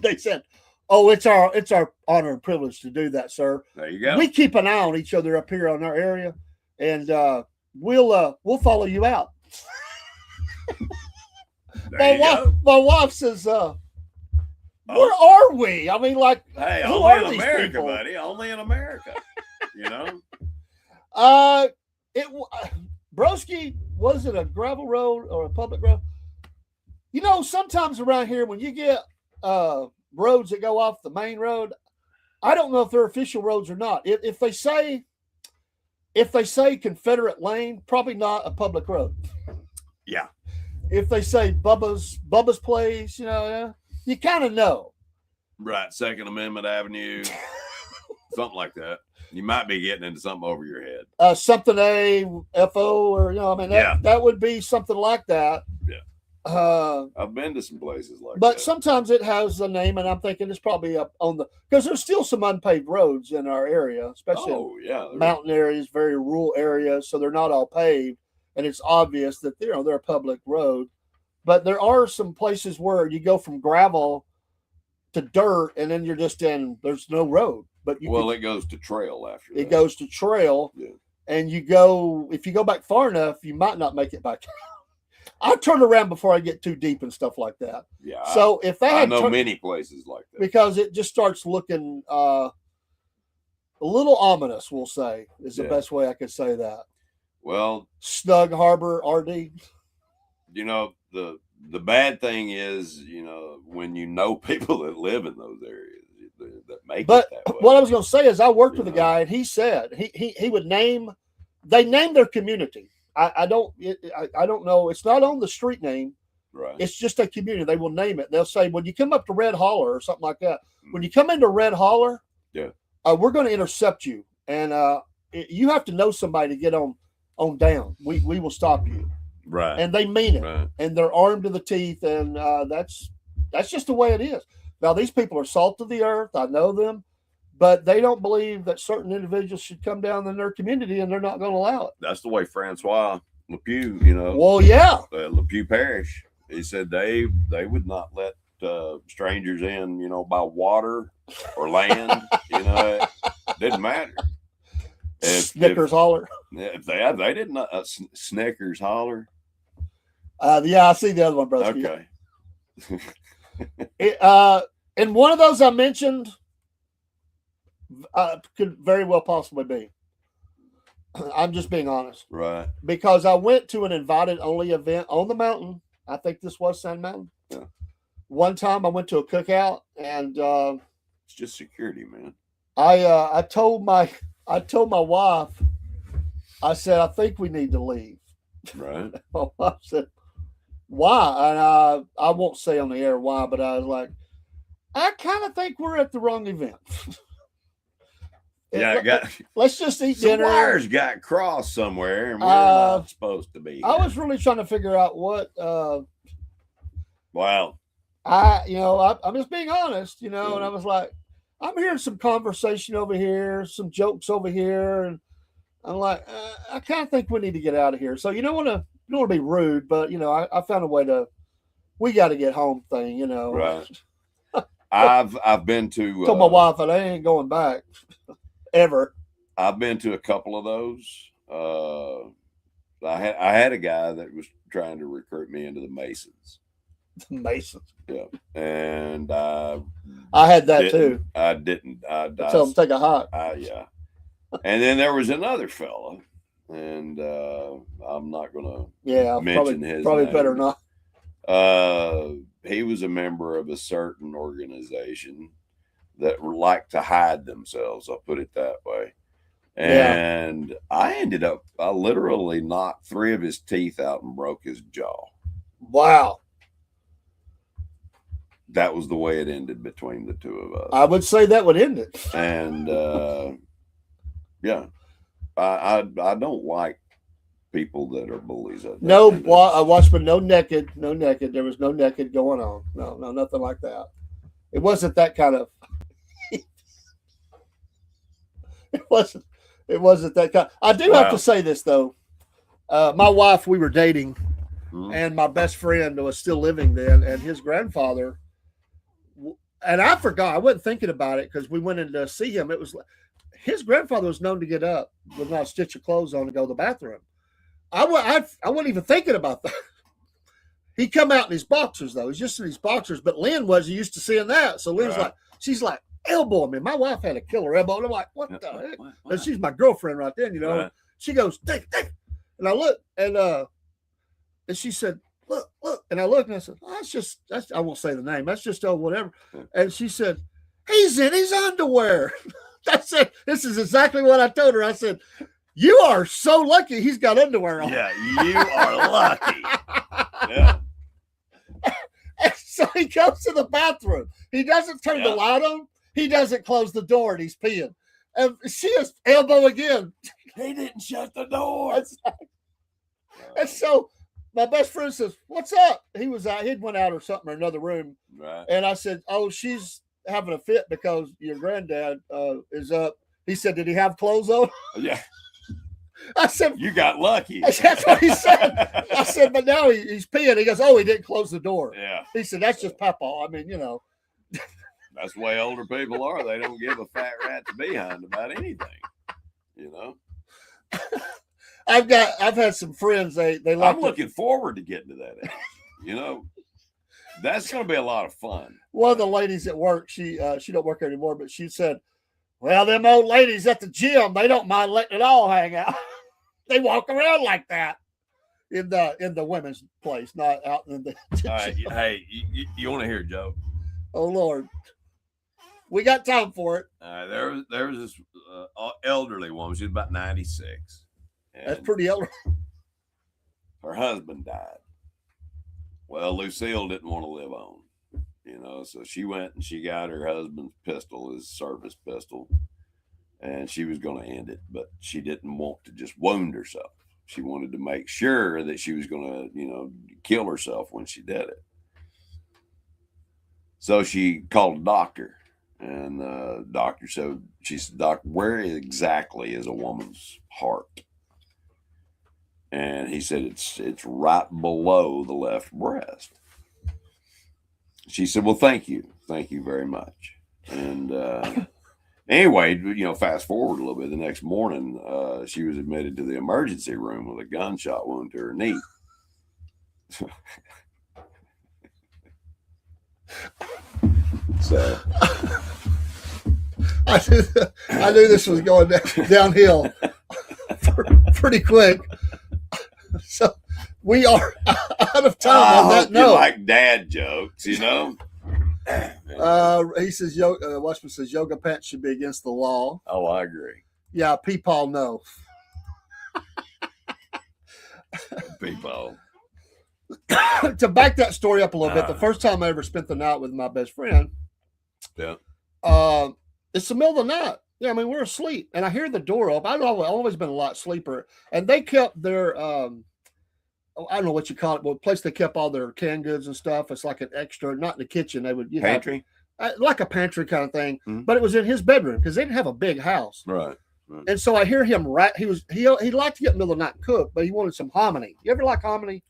They said, "Oh, it's our honor and privilege to do that, sir. There you go. We keep an eye on each other up here on our area, and we'll follow you out." My wife says, "Where are we? I mean, like, hey, who only are in these America, people?" buddy. Only in America. You know. Broski, was it a gravel road or a public road? You know, sometimes around here when you get roads that go off the main road, I don't know if they're official roads or not. If they say Confederate Lane, probably not a public road. Yeah. If they say Bubba's Place, you know, you kind of know. Right. Second Amendment Avenue, something like that. You might be getting into something over your head. Something FO, or, you know, I mean, that would be something like that. Yeah. I've been to some places like that. But sometimes it has a name, and I'm thinking it's probably up on because there's still some unpaved roads in our area, especially mountain areas, very rural areas, so they're not all paved, and it's obvious that they're a public road. But there are some places where you go from gravel to dirt, and then you're just there's no road. But it goes to trail after that. It goes to trail, and if you go back far enough, you might not make it back. I turn around before I get too deep and stuff like that. Yeah. So I know many places like that, because it just starts looking a little ominous. We'll say is the best way I could say that. Well, Snug Harbor, RD. You know, the bad thing is, you know, when you know people that live in those areas that make it that way. What I was going to say is I worked with a guy, and he said he would name their community. I don't know. It's not on the street name. Right. It's just a community. They will name it. They'll say, when you come up to Red Holler or something like that, when you come into Red Holler, we're going to intercept you. And you have to know somebody to get on down. We will stop you. Right. And they mean it. Right. And they're armed to the teeth. And that's just the way it is. Now, these people are salt of the earth. I know them. But they don't believe that certain individuals should come down in their community, and they're not going to allow it. That's the way Francois Lepew, you know. Well, yeah. Lepew Parish. He said they would not let strangers in, you know, by water or land. You know, it didn't matter. Snickers Holler. If they didn't Snickers Holler. Yeah, I see the other one, brother. Okay. And one of those I mentioned could very well possibly be. I'm just being honest. Right. Because I went to an invited-only event on the mountain. I think this was Sand Mountain. Yeah. One time I went to a cookout, and it's just security, man. I told my wife, I said, I think we need to leave. Right. My wife said, why? And I won't say on the air why, but I was like, I kind of think we're at the wrong event. Yeah, let's just eat dinner. The wires got crossed somewhere, and we're not supposed to be. I was really trying to figure out what. Wow. I'm just being honest, you know, and I was like, I'm hearing some conversation over here, some jokes over here, and I'm like, I kind of think we need to get out of here. So you don't want to be rude, but you know, I found a way we got to get home thing, you know. Right. I've been to. Told my wife that I ain't going back. Ever. I've been to a couple of those. I had a guy that was trying to recruit me into the Masons. The Masons. Yeah. And I had that too. I didn't. I tell him to take a hike. Yeah. And then there was another fella, and I'm not gonna mention his probably name. Better not. He was a member of a certain organization that like to hide themselves. I'll put it that way. And I literally knocked 3 of his teeth out and broke his jaw. Wow. that was the way it ended between the two of us. I would say that would end it. And yeah, I don't like people that are bullies. No, I watched, but no naked. There was no naked going on. No, nothing like that. It wasn't that kind of. It wasn't that kind. I do have to say this though. My wife, we were dating, and my best friend was still living then, and his grandfather. And I forgot. I wasn't thinking about it because we went in to see him. It was his grandfather was known to get up with not a stitch of clothes on to go to the bathroom. I wasn't even thinking about that. He come out in his boxers though. He's just in his boxers. But Lynn wasn't used to seeing that. So Lynn's like, she's like, elbowing me. My wife had a killer elbow. And I'm like, what the heck? And she's my girlfriend right then, you know. Right. She goes, take. And I look, and she said, look. And I looked, and I said, that's I won't say the name. That's just whatever. And she said, he's in his underwear. I said, this is exactly what I told her. I said, you are so lucky he's got underwear on. Yeah, you are lucky. Yeah. And so he goes to the bathroom. He doesn't turn the light on. He doesn't close the door, and he's peeing. And she is elbow again. He didn't shut the door. And so my best friend says, what's up? He was out. He'd went out or something or another room. Right. And I said, oh, she's having a fit because your granddad is up. He said, did he have clothes on? Yeah. I said, you got lucky. That's what he said. I said, but now he's peeing. He goes, oh, he didn't close the door. Yeah. He said, that's just Papa. I mean, you know. That's the way older people are. They don't give a fat rat's behind about anything, you know. I've had some friends. They like. I'm looking forward to getting to that age. You know, that's going to be a lot of fun. One of the ladies at work, she don't work anymore, but she said, well, them old ladies at the gym, they don't mind letting it all hang out. They walk around like that in the women's place, not out in the. All right, hey, you want to hear a joke? Oh Lord, we got time for it. There was this elderly woman. She was about 96. That's pretty elderly. Her husband died. Well, Lucille didn't want to live on. You know, so she went and she got her husband's pistol, his service pistol, and she was going to end it, but she didn't want to just wound herself. She wanted to make sure that she was going to, you know, kill herself when she did it. So she called a doctor, and the doctor said, she said, Doc, where exactly is a woman's heart? And he said, it's right below the left breast. She said, well, thank you very much. And anyway, you know, fast forward a little bit. The next morning, she was admitted to the emergency room with a gunshot wound to her knee. So I knew this was going downhill pretty quick. So we are out of time on that note. Like dad jokes, you know. He says, Watchman says yoga pants should be against the law. Oh, I agree. Yeah, Peepaw, no. Peepaw. To back that story up a little bit, the first time I ever spent the night with my best friend, it's the middle of the night. Yeah, I mean, we're asleep, and I hear the door open. I've always been a lot sleeper, and they kept their, I don't know what you call it, but the place they kept all their canned goods and stuff. It's like an extra, not in the kitchen. They would pantry, like a pantry kind of thing, but it was in his bedroom because they didn't have a big house, right? And so I hear him he liked to get in the middle of the night and cook, but he wanted some hominy. You ever like hominy?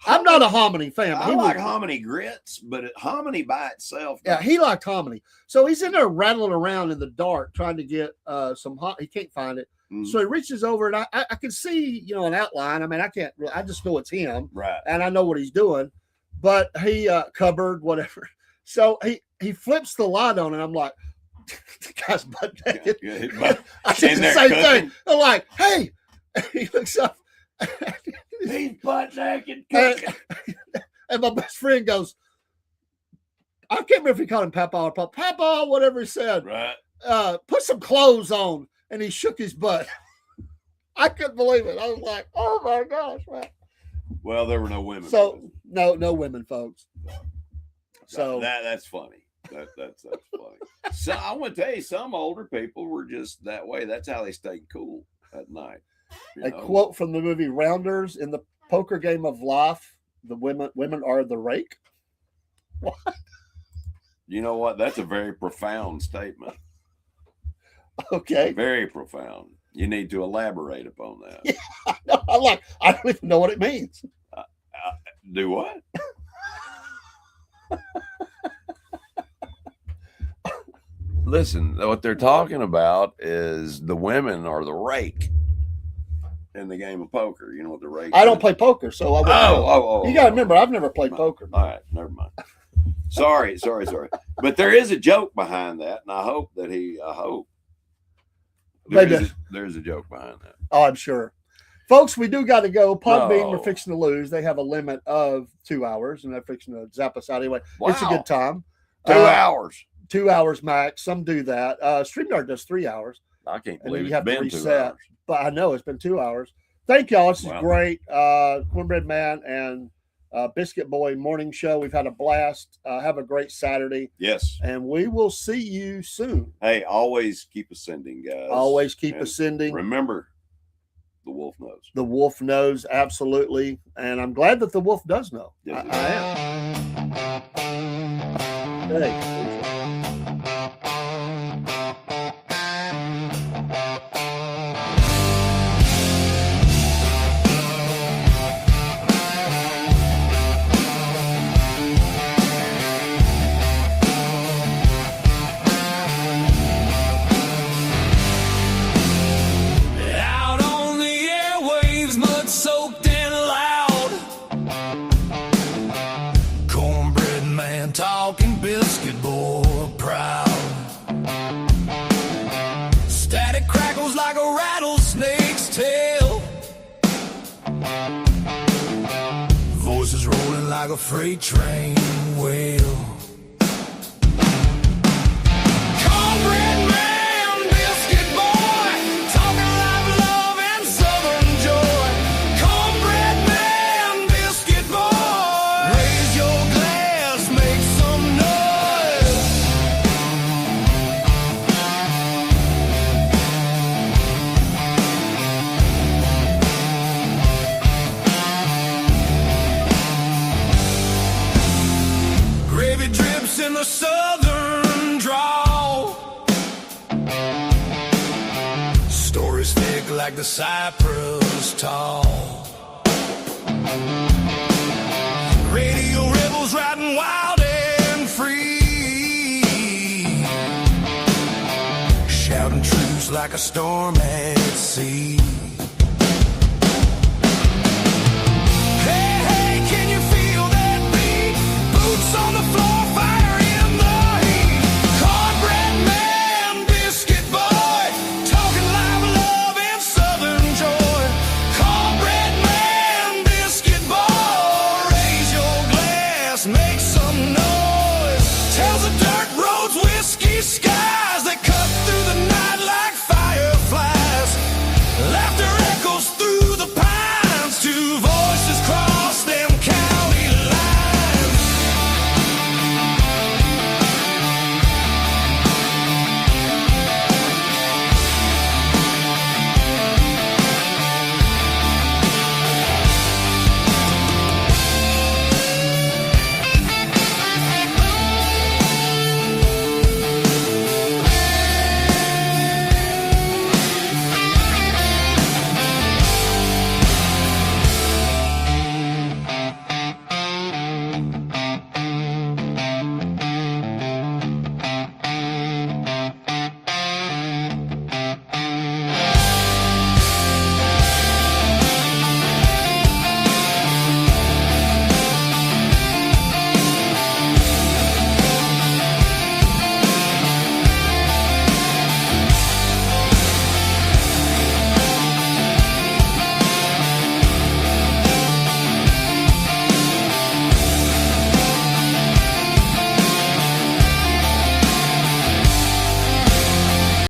I'm not a hominy fan. I like hominy grits, but hominy by itself. Yeah, he liked hominy. So he's in there rattling around in the dark trying to get some he can't find it. So he reaches over and I can see, you know, an outline. I mean, I just know it's him. Right. And I know what he's doing. But he cupboard, whatever. So he flips the light on and I'm like, the guy's butt naked. I did the same thing. I'm like, hey, he looks up. He's butt naked. And my best friend goes, I can't remember if he called him Papa or Papa, whatever he said. Right. Put some clothes on. And he shook his butt. I couldn't believe it. I was like, oh my gosh, man. Well, there were no women. So no women, folks. So that's funny. That's funny. So I want to tell you, some older people were just that way. That's how they stayed cool at night. A quote from the movie Rounders: "In the poker game of life, the women are the rake." What? You know what? That's a very profound statement. Okay. Very profound. You need to elaborate upon that. Yeah, I don't even know what it means. Do what? Listen, what they're talking about is the women are the rake in the game of poker. You know what the rake I don't play poker, so I wouldn't. You got to remember, I've never played poker. All right, never mind. Sorry. But there is a joke behind that, and I hope there's a joke behind that. Oh, I'm sure. Folks, we do got to go. Podbean, we're fixing to lose. They have a limit of 2 hours, and they're fixing to zap us out anyway. Wow. It's a good time. 2 hours. 2 hours max. Some do that. StreamYard does 3 hours. I can't believe you have been to reset. 2 hours. But I know it's been 2 hours. Thank y'all. This is great. Cornbread Man and Biscuit Boy morning show. We've had a blast. Have a great Saturday. Yes. And we will see you soon. Hey, always keep ascending, guys. Always keep ascending. Remember, the wolf knows. The wolf knows, absolutely. And I'm glad that the wolf does know. Yes, I am. Hey. Out on the airwaves, mud soaked and loud. Cornbread man talking, Biscuit Boy proud. Static crackles like a rattlesnake's tail. Voices rolling like a freight train wheel. Cornbread man, Biscuit Boy, talking live love and southern joy. Cornbread man, Biscuit Boy, raise your glass, make some noise. Gravy drips in the southern drawl. Stories thick like the cypress tall. Radio rebels riding wild and free, shouting truths like a storm at sea.